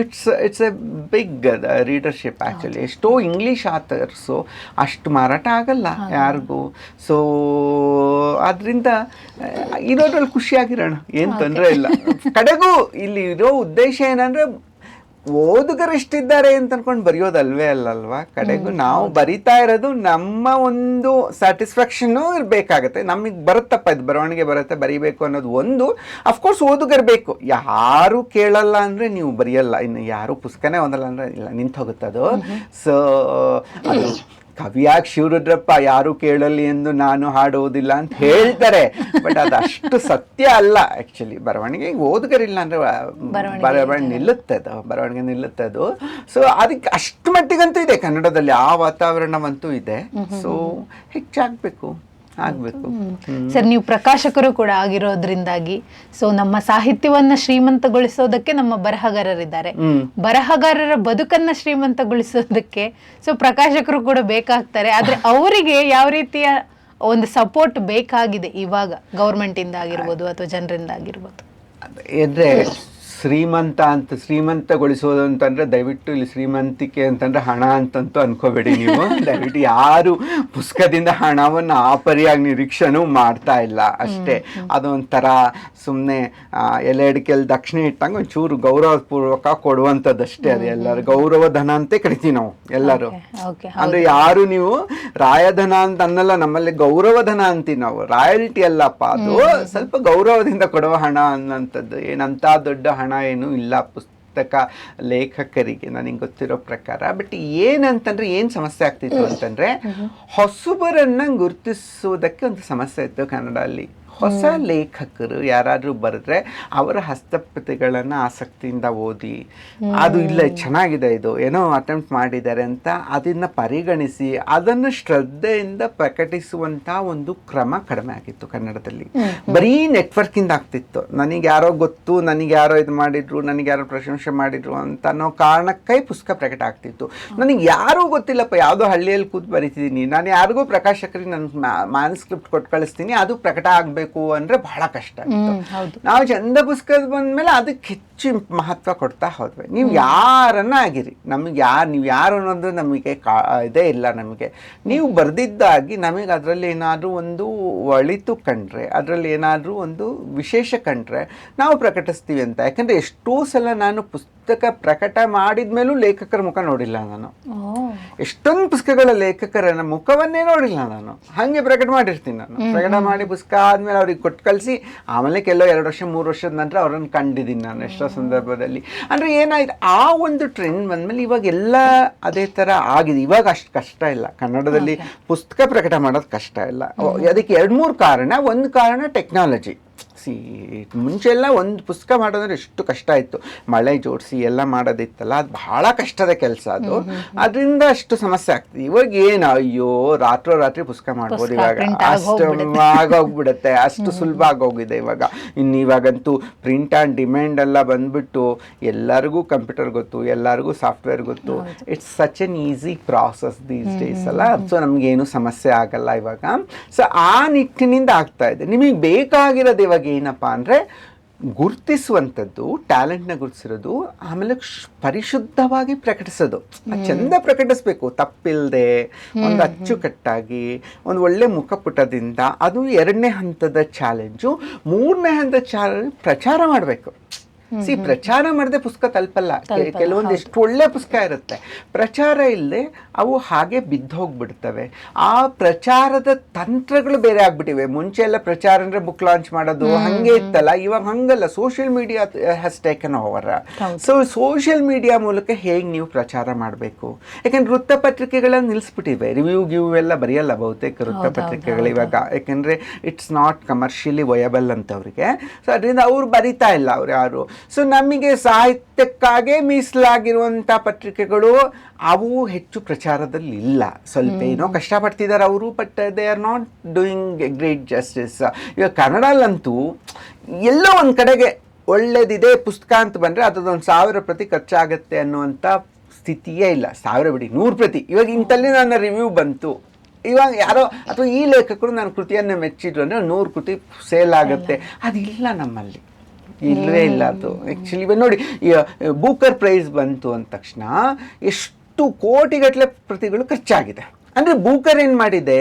[SPEAKER 2] it's a big readership actually. ಎಷ್ಟೋ ಇಂಗ್ಲೀಷ್ ಆಥರ್ಸು ಅಷ್ಟು ಮಾರಾಟ ಆಗಲ್ಲ ಯಾರಿಗೂ. ಸೊ ಅದರಿಂದ ಇರೋದ್ರಲ್ಲಿ ಖುಷಿಯಾಗಿರೋಣ, ಏನು ತೊಂದರೆ ಇಲ್ಲ. ಕಡೆಗೂ ಇಲ್ಲಿ ಇರೋ ಉದ್ದೇಶ ಏನಂದ್ರೆ, ಓದುಗರು ಎಷ್ಟಿದ್ದಾರೆ ಅಂತ ಅನ್ಕೊಂಡು ಬರೆಯೋದಲ್ವೇ ಅಲ್ಲಲ್ವಾ? ಕಡೆಗೂ ನಾವು ಬರಿತಾ ಇರೋದು ನಮ್ಮ ಒಂದು ಸ್ಯಾಟಿಸ್ಫ್ಯಾಕ್ಷನ್ ಇರಬೇಕಾಗತ್ತೆ. ನಮಗೆ ಬರುತ್ತಪ್ಪ, ಇದು ಬರವಣಿಗೆ ಬರುತ್ತೆ, ಬರಿಬೇಕು ಅನ್ನೋದು ಒಂದು. ಅಫ್ಕೋರ್ಸ್ ಓದುಗರು ಬೇಕು. ಯಾರು ಕೇಳಲ್ಲ ಅಂದರೆ ನೀವು ಬರೆಯಲ್ಲ. ಇನ್ನು ಯಾರು ಪುಸ್ತಕನೇ ಓದಲ್ಲ ಅಂದರೆ ಇಲ್ಲ, ನಿಂತು ಹೋಗುತ್ತೆ ಅದು. ಸೊ ಅದು ಕವಿಯಾಗಿ ಶಿವರುದ್ರಪ್ಪ ಯಾರು ಕೇಳಲಿ ಎಂದು ನಾನು ಹಾಡುವುದಿಲ್ಲ ಅಂತ ಹೇಳ್ತಾರೆ. ಬಟ್ ಅದು ಅಷ್ಟು ಸತ್ಯ ಅಲ್ಲ ಆ್ಯಕ್ಚುಲಿ. ಬರವಣಿಗೆ ಓದುಗರಿಲ್ಲ ಅಂದರೆ ಬರವಣಿಗೆ ನಿಲ್ಲುತ್ತೆ ಅದು. ಸೊ ಅದಕ್ಕೆ ಅಷ್ಟು ಮಟ್ಟಿಗಂತೂ ಇದೆ ಕನ್ನಡದಲ್ಲಿ, ಆ ವಾತಾವರಣವಂತೂ ಇದೆ. ಸೊ ಹೆಚ್ಚಾಗಬೇಕು, ಆಗ್ಬೇಕು.
[SPEAKER 1] ಸರ್, ನೀವು ಪ್ರಕಾಶಕರು ಕೂಡ ಆಗಿರೋದ್ರಿಂದಾಗಿ, ಸೊ ನಮ್ಮ ಸಾಹಿತ್ಯವನ್ನ ಶ್ರೀಮಂತಗೊಳಿಸೋದಕ್ಕೆ ನಮ್ಮ ಬರಹಗಾರರಿದ್ದಾರೆ. ಬರಹಗಾರರ ಬದುಕನ್ನ ಶ್ರೀಮಂತಗೊಳಿಸೋದಕ್ಕೆ ಸೊ ಪ್ರಕಾಶಕರು ಕೂಡ ಬೇಕಾಗ್ತಾರೆ. ಆದ್ರೆ ಅವರಿಗೆ ಯಾವ ರೀತಿಯ ಒಂದು ಸಪೋರ್ಟ್ ಬೇಕಾಗಿದೆ ಇವಾಗ ಗೌರ್ಮೆಂಟ್ ಇಂದ ಆಗಿರ್ಬೋದು ಅಥವಾ ಜನರಿಂದ ಆಗಿರ್ಬೋದು.
[SPEAKER 2] ಅಂದರೆ ಶ್ರೀಮಂತಗೊಳಿಸೋದು ಅಂತಂದರೆ ದಯವಿಟ್ಟು ಇಲ್ಲಿ ಶ್ರೀಮಂತಿಕೆ ಅಂತಂದರೆ ಹಣ ಅಂತಂತೂ ಅನ್ಕೋಬೇಡಿ ನೀವು. ದಯವಿಟ್ಟು ಯಾರು ಪುಸ್ತಕದಿಂದ ಹಣವನ್ನು ಆಪರಿಯಾಗಿ ನಿರೀಕ್ಷೆನೂ ಮಾಡ್ತಾ ಇಲ್ಲ ಅಷ್ಟೇ. ಅದೊಂಥರ ಸುಮ್ಮನೆ ಎಲೆ ಅಡಿಕೆಯಲ್ಲಿ ದಕ್ಷಿಣ ಇಟ್ಟಂಗೆ ಒಂಚೂರು ಗೌರವಪೂರ್ವಕ ಕೊಡುವಂಥದ್ದಷ್ಟೇ. ಅದು ಎಲ್ಲರೂ ಗೌರವಧನ ಅಂತ ಕರಿತೀವಿ ನಾವು ಎಲ್ಲರೂ. ಅಂದರೆ ಯಾರು ನೀವು ರಾಯಧನ ಅಂತ ಅನ್ನಲ್ಲ, ನಮ್ಮಲ್ಲಿ ಗೌರವಧನ ಅಂತೀವಿ ನಾವು. ರಾಯಲ್ಟಿ ಅಲ್ಲಪ್ಪ, ಅದು ಸ್ವಲ್ಪ ಗೌರವದಿಂದ ಕೊಡುವ ಹಣ ಅನ್ನೋಂಥದ್ದು. ಏನಂತ ದೊಡ್ಡ ಹಣ ಏನೂ ಇಲ್ಲ ಪುಸ್ತಕ ಲೇಖಕರಿಗೆ ನನಗೆ ಗೊತ್ತಿರೋ ಪ್ರಕಾರ. ಬಟ್ ಏನಂತಂದ್ರೆ ಏನು ಸಮಸ್ಯೆ ಆಗ್ತಿತ್ತು ಅಂತಂದರೆ, ಹೊಸಬರನ್ನು ಗುರುತಿಸುವುದಕ್ಕೆ ಒಂದು ಸಮಸ್ಯೆ ಇತ್ತು ಕನ್ನಡದಲ್ಲಿ. ಹೊಸ ಲೇಖಕರು ಯಾರಾದರೂ ಬರೆದ್ರೆ ಅವರ ಹಸ್ತಪ್ರತಿಗಳನ್ನು ಆಸಕ್ತಿಯಿಂದ ಓದಿ, ಅದು ಇಲ್ಲ ಚೆನ್ನಾಗಿದೆ, ಇದು ಏನೋ ಅಟೆಂಪ್ಟ್ ಮಾಡಿದ್ದಾರೆ ಅಂತ ಅದನ್ನು ಪರಿಗಣಿಸಿ ಅದನ್ನು ಶ್ರದ್ಧೆಯಿಂದ ಪ್ರಕಟಿಸುವಂಥ ಒಂದು ಕ್ರಮ ಕಡಿಮೆ ಆಗಿತ್ತು ಕನ್ನಡದಲ್ಲಿ. ಬರೀ ನೆಟ್ವರ್ಕಿಂದ ಆಗ್ತಿತ್ತು. ನನಗೆ ಯಾರೋ ಗೊತ್ತು, ನನಗೆ ಯಾರೋ ಇದು ಮಾಡಿದ್ರು, ನನಗೆ ಯಾರೋ ಪ್ರಶಂಸೆ ಮಾಡಿದ್ರು ಅಂತ ಅನ್ನೋ ಕಾರಣಕ್ಕೆ ಪುಸ್ತಕ ಪ್ರಕಟ ಆಗ್ತಿತ್ತು. ನನಗೆ ಯಾರೂ ಗೊತ್ತಿಲ್ಲಪ್ಪ, ಯಾವುದೋ ಹಳ್ಳಿಯಲ್ಲಿ ಕೂತು ಬರಿತಿದ್ದೀನಿ, ನಾನು ಯಾರಿಗೂ ಪ್ರಕಾಶಕರಿಗೆ ನನ್ನ ಮ್ಯಾನ್ಸ್ಕ್ರಿಪ್ಟ್ ಕೊಟ್ಟು ಕಳಿಸ್ತೀನಿ, ಅದು ಪ್ರಕಟ ಆಗಬೇಕು ಅಂದ್ರೆ ಬಹಳ ಕಷ್ಟ ಆಯಿತು. ನಾವು ಚಂದ ಪುಸ್ತಕದ ಬಂದ್ಮೇಲೆ ಅದಕ್ಕೆ ಹೆಚ್ಚು ಮಹತ್ವ ಕೊಡ್ತಾ ಹೋದ್ವಿ. ನೀವು ಯಾರನ್ನ ಆಗಿರಿ, ನಮಗೆ ನೀವು ಯಾರು ಅನ್ನೋದು ನಮಗೆ ಇದೇ ಇಲ್ಲ. ನಮಗೆ ನೀವು ಬರೆದಿದ್ದಾಗಿ ನಮಗೆ ಅದರಲ್ಲಿ ಏನಾದರೂ ಒಂದು ಒಳಿತು ಕಂಡ್ರೆ, ಅದರಲ್ಲಿ ಏನಾದರೂ ಒಂದು ವಿಶೇಷ ಕಂಡ್ರೆ ನಾವು ಪ್ರಕಟಿಸ್ತೀವಿ ಅಂತ. ಯಾಕಂದರೆ ಎಷ್ಟೋ ಸಲ ನಾನು ಪುಸ್ತಕ ಪ್ರಕಟ ಮಾಡಿದ ಮೇಲೂ ಲೇಖಕರ ಮುಖ ನೋಡಿಲ್ಲ ನಾನು. ಎಷ್ಟೊಂದು ಪುಸ್ತಕಗಳ ಲೇಖಕರ ಮುಖವನ್ನೇ ನೋಡಿಲ್ಲ ನಾನು. ಹಾಗೆ ಪ್ರಕಟ ಮಾಡಿರ್ತೀನಿ ನಾನು. ಪ್ರಕಟ ಮಾಡಿ ಪುಸ್ತಕ ಆದಮೇಲೆ ಅವ್ರಿಗೆ ಕೊಟ್ಟು ಕಳಿಸಿ ಆಮೇಲೆ ಕೆಲವು 2 ವರ್ಷ 3 ವರ್ಷದ ನಂತರ ಅವ್ರನ್ನ ಕಂಡಿದ್ದೀನಿ ನಾನು ಎಷ್ಟೋ ಸಂದರ್ಭದಲ್ಲಿ. ಅಂದರೆ ಏನಾಯ್ತು, ಆ ಒಂದು ಟ್ರೆಂಡ್ ಬಂದಮೇಲೆ ಇವಾಗ ಎಲ್ಲ ಅದೇ ಥರ ಆಗಿದೆ. ಇವಾಗ ಅಷ್ಟು ಕಷ್ಟ ಇಲ್ಲ ಕನ್ನಡದಲ್ಲಿ ಪುಸ್ತಕ ಪ್ರಕಟ ಮಾಡೋದು ಕಷ್ಟ ಇಲ್ಲ. ಅದಕ್ಕೆ 2-3 ಕಾರಣ. ಒಂದು ಕಾರಣ ಟೆಕ್ನಾಲಜಿ. ಮುಂಚೆ ಎಲ್ಲ ಒಂದು ಪುಸ್ತಕ ಮಾಡೋದ್ರೆ ಎಷ್ಟು ಕಷ್ಟ ಇತ್ತು, ಮಳೆ ಜೋಡಿಸಿ ಎಲ್ಲ ಮಾಡೋದಿತ್ತಲ್ಲ, ಅದು ಬಹಳ ಕಷ್ಟದ ಕೆಲಸ ಅದು. ಅದರಿಂದ ಅಷ್ಟು ಸಮಸ್ಯೆ ಆಗ್ತದೆ. ಇವಾಗ ಏನು, ಅಯ್ಯೋ ರಾತ್ರಿ ಪುಸ್ತಕ ಮಾಡ್ಬೋದು ಇವಾಗ, ಅಷ್ಟು ಆಗೋಗ್ಬಿಡುತ್ತೆ, ಅಷ್ಟು ಸುಲಭ ಆಗೋಗಿದೆ ಇವಾಗ. ಇವಾಗಂತೂ ಪ್ರಿಂಟ್ ಆ್ಯಂಡ್ ಡಿಮ್ಯಾಂಡ್ ಎಲ್ಲ ಬಂದ್ಬಿಟ್ಟು ಎಲ್ಲರಿಗೂ ಕಂಪ್ಯೂಟರ್ ಗೊತ್ತು, ಎಲ್ಲರಿಗೂ ಸಾಫ್ಟ್ವೇರ್ ಗೊತ್ತು. It's such N easy process these days ಅಲ್ಲ. ಸೊ ನಮಗೇನು ಸಮಸ್ಯೆ ಆಗಲ್ಲ ಇವಾಗ. ಸೊ ಆ ನಿಟ್ಟಿನಿಂದ ಆಗ್ತಾ ಇದೆ. ನಿಮಗೆ ಬೇಕಾಗಿರೋದು ಇವಾಗ ಏನಪ್ಪ ಅಂದರೆ ಗುರುತಿಸುವಂಥದ್ದು, ಟ್ಯಾಲೆಂಟ್ನ ಗುರುತಿಸಿರೋದು, ಆಮೇಲೆ ಪರಿಶುದ್ಧವಾಗಿ ಪ್ರಕಟಿಸೋದು. ಚಂದ ಪ್ರಕಟಿಸ್ಬೇಕು, ತಪ್ಪಿಲ್ಲದೆ, ಒಂದು ಅಚ್ಚುಕಟ್ಟಾಗಿ, ಒಂದು ಒಳ್ಳೆ ಮುಖಪುಟದಿಂದ. ಅದು 2ನೇ ಹಂತದ ಚಾಲೆಂಜು. 3ನೇ ಹಂತದ ಚಾಲೆಂಜ್ ಪ್ರಚಾರ ಮಾಡಬೇಕು. ಪ್ರಚಾರ ಮಾಡದೆ ಪುಸ್ತಕ ತಲುಪಲ್ಲ. ಕೆಲವೊಂದು ಎಷ್ಟು ಒಳ್ಳೆ ಪುಸ್ತಕ ಇರುತ್ತೆ, ಪ್ರಚಾರ ಇಲ್ಲದೆ ಅವು ಹಾಗೆ ಬಿದ್ದು ಹೋಗ್ಬಿಡ್ತವೆ. ಆ ಪ್ರಚಾರದ ತಂತ್ರಗಳು ಬೇರೆ ಆಗ್ಬಿಟ್ಟಿವೆ. ಮುಂಚೆ ಎಲ್ಲ ಪ್ರಚಾರ ಅಂದರೆ ಬುಕ್ ಲಾಂಚ್ ಮಾಡೋದು ಹಂಗೆ ಇತ್ತಲ್ಲ, ಇವಾಗ ಹಂಗಲ್ಲ. Social media has taken over. So social media ಮೂಲಕ ಹೇಗೆ ನೀವು ಪ್ರಚಾರ ಮಾಡಬೇಕು. ಯಾಕೆಂದ್ರೆ ವೃತ್ತಪತ್ರಿಕೆಗಳನ್ನು ನಿಲ್ಲಿಸ್ಬಿಟ್ಟಿವೆ, ರಿವ್ಯೂ ಎಲ್ಲ ಬರೆಯಲ್ಲ ಬಹುತೇಕ ವೃತ್ತಪತ್ರಿಕೆಗಳು ಇವಾಗ. ಯಾಕೆಂದರೆ ಇಟ್ಸ್ ನಾಟ್ ಕಮರ್ಷಿಯಲಿ ವಯಬಲ್ ಅಂತವ್ರಿಗೆ. ಸೊ ಅದರಿಂದ ಅವ್ರು ಬರಿತಾ ಇಲ್ಲ ಅವ್ರು ಯಾರು. ಸೊ ನಮಗೆ ಸಾಹಿತ್ಯಕ್ಕಾಗೇ ಮೀಸಲಾಗಿರುವಂಥ ಪತ್ರಿಕೆಗಳು ಅವು ಹೆಚ್ಚು ಪ್ರಚಾರದಲ್ಲಿ ಇಲ್ಲ. ಸ್ವಲ್ಪ ಏನೋ ಕಷ್ಟಪಡ್ತಿದ್ದಾರೆ ಅವರು, but they are not doing A great justice. ಇವಾಗ ಕನ್ನಡಲ್ಲಂತೂ ಎಲ್ಲೋ ಒಂದು ಕಡೆಗೆ ಒಳ್ಳೇದಿದೆ ಪುಸ್ತಕ ಅಂತ ಬಂದರೆ ಅದೊಂದು 1000 ಪ್ರತಿ ಖರ್ಚಾಗುತ್ತೆ ಅನ್ನುವಂಥ ಸ್ಥಿತಿಯೇ ಇಲ್ಲ. 1000 ಬಿಡಿ, 100 ಪ್ರತಿ. ಇವಾಗ ಇಂಥಲ್ಲಿ ನನ್ನ ರಿವ್ಯೂ ಬಂತು, ಇವಾಗ ಯಾರೋ ಅಥವಾ ಈ ಲೇಖಕರು ನನ್ನ ಕೃತಿಯನ್ನು ಮೆಚ್ಚಿದ್ರು ಅಂದರೆ 100 ಕೃತಿ ಸೇಲ್ ಆಗುತ್ತೆ. ಅದಿಲ್ಲ ನಮ್ಮಲ್ಲಿ, ಇಲ್ಲವೇ ಇಲ್ಲ ಅದು. ಆ್ಯಕ್ಚುಲಿ ಇವಾಗ ನೋಡಿ, ಬೂಕರ್ ಪ್ರೈಸ್ ಬಂತು ಅಂದ ತಕ್ಷಣ ಎಷ್ಟು ಕೋಟಿಗಟ್ಟಲೆ ಪ್ರತಿಗಳು ಖರ್ಚಾಗಿದೆ. ಅಂದರೆ ಬೂಕರ್ ಏನು ಮಾಡಿದೆ,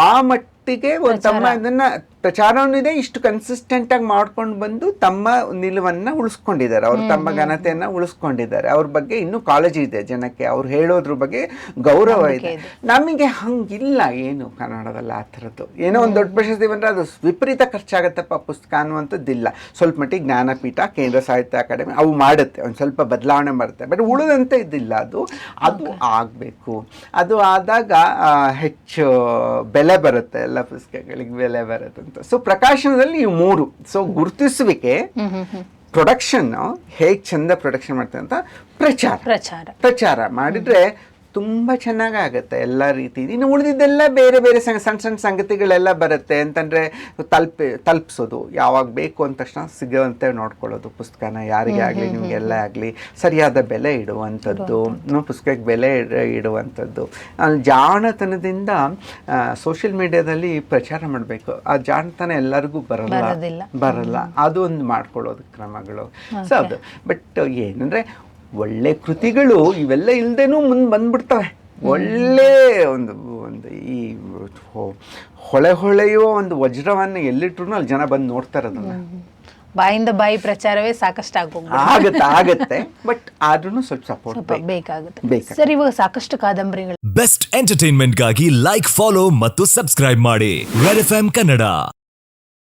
[SPEAKER 2] ಆ ಮಟ್ಟಿಗೆ ಒಂದು ತಮ್ಮ ಇದನ್ನು ಪ್ರಚಾರವೂ ಇದೆ, ಇಷ್ಟು ಕನ್ಸಿಸ್ಟೆಂಟಾಗಿ ಮಾಡ್ಕೊಂಡು ಬಂದು ತಮ್ಮ ನಿಲುವನ್ನು ಉಳಿಸ್ಕೊಂಡಿದ್ದಾರೆ, ಅವರು ತಮ್ಮ ಘನತೆಯನ್ನು ಉಳಿಸ್ಕೊಂಡಿದ್ದಾರೆ. ಅವ್ರ ಬಗ್ಗೆ ಇನ್ನೂ ಕಾಳಜಿ ಇದೆ ಜನಕ್ಕೆ, ಅವ್ರು ಹೇಳೋದ್ರ ಬಗ್ಗೆ ಗೌರವ ಇದೆ. ನಮಗೆ ಹಂಗಿಲ್ಲ ಏನು ಕನ್ನಡದಲ್ಲಿ ಆ ಥರದ್ದು. ಏನೋ ಒಂದು ದೊಡ್ಡ ಪ್ರಶಸ್ತಿ ಬಂದರೆ ಅದು ವಿಪರೀತ ಖರ್ಚಾಗತ್ತಪ್ಪ ಪುಸ್ತಕ ಅನ್ನುವಂಥದ್ದಿಲ್ಲ. ಸ್ವಲ್ಪ ಮಟ್ಟಿಗೆ ಜ್ಞಾನಪೀಠ, ಕೇಂದ್ರ ಸಾಹಿತ್ಯ ಅಕಾಡೆಮಿ ಅವು ಮಾಡುತ್ತೆ, ಒಂದು ಸ್ವಲ್ಪ ಬದಲಾವಣೆ ಬರುತ್ತೆ. ಬಟ್ ಉಳಿದಂತೆ ಇದ್ದಿಲ್ಲ. ಅದು ಆಗಬೇಕು. ಅದು ಆದಾಗ ಹೆಚ್ಚು ಬೆಲೆ ಬರುತ್ತೆ, ಎಲ್ಲ ಪುಸ್ತಕಗಳಿಗೆ ಬೆಲೆ ಬರುತ್ತೆ. ಸೊ ಪ್ರಕಾಶನದಲ್ಲಿ ಇವು 3. ಸೊ ಗುರುತಿಸುವಿಕೆ, ಪ್ರೊಡಕ್ಷನ್ ಹೇಗೆ ಚಂದ ಪ್ರೊಡಕ್ಷನ್ ಮಾಡ್ತಾರೆ ಅಂತ, ಪ್ರಚಾರ ಮಾಡಿದ್ರೆ ತುಂಬ ಚೆನ್ನಾಗಾಗತ್ತೆ ಎಲ್ಲ ರೀತಿ. ಇನ್ನು ಉಳಿದಿದ್ದೆಲ್ಲ ಬೇರೆ ಬೇರೆ ಸಣ್ಣ ಸಂಗತಿಗಳೆಲ್ಲ ಬರುತ್ತೆ. ಅಂತಂದರೆ ತಲುಪಿಸೋದು, ಯಾವಾಗ ಬೇಕು ಅಂದ ತಕ್ಷಣ ಸಿಗೋವಂತೆ ನೋಡ್ಕೊಳ್ಳೋದು ಪುಸ್ತಕನ, ಯಾರಿಗೇ ಆಗಲಿ ನಿಮಗೆಲ್ಲ ಆಗಲಿ ಸರಿಯಾದ ಬೆಲೆ ಇಡುವಂಥದ್ದು, ಪುಸ್ತಕಕ್ಕೆ ಬೆಲೆ ಇಡುವಂಥದ್ದು. ಜಾಣತನದಿಂದ ಸೋಷಿಯಲ್ ಮೀಡಿಯಾದಲ್ಲಿ ಪ್ರಚಾರ ಮಾಡಬೇಕು. ಆ ಜಾಣತನ ಎಲ್ಲರಿಗೂ ಬರಲ್ಲ, ಅದು ಒಂದು ಮಾಡ್ಕೊಳ್ಳೋದು ಕ್ರಮಗಳು. ಸೊ ಅದು ಬಟ್ ಏನಂದರೆ ಒಳ್ಳೆ ಕೃತಿಗಳು ಇವೆಲ್ಲ ಇಲ್ಲದೇನೂ ಮುಂದೆ ಬಂದ್ಬಿಡ್ತವೆ. ಒಳ್ಳೆ ಒಂದು ಈ ಹೊಳೆಯುವ ಒಂದು ವಜ್ರವನ್ನು ಎಲ್ಲಿಟ್ರು ಅಲ್ಲಿ ಜನ ಬಂದು ನೋಡ್ತಾರೆ. ಅದನ್ನು
[SPEAKER 1] ಬಾಯಿಂದ ಬಾಯಿ ಪ್ರಚಾರವೇ ಸಾಕಷ್ಟು
[SPEAKER 2] ಆಗತ್ತೆ ಬಟ್ ಆದ್ರೂ ಸ್ವಲ್ಪ ಸಪೋರ್ಟ್
[SPEAKER 1] ಬೇಕಾಗುತ್ತೆ. ಸರ್, ಇವಾಗ ಸಾಕಷ್ಟು ಕಾದಂಬರಿಗಳು.
[SPEAKER 3] ಬೆಸ್ಟ್ ಎಂಟರ್ಟೈನ್ಮೆಂಟ್ಗಾಗಿ ಲೈಕ್, ಫಾಲೋ ಮತ್ತು ಸಬ್ಸ್ಕ್ರೈಬ್ ಮಾಡಿ ರೆಡ್ FM ಕನ್ನಡ.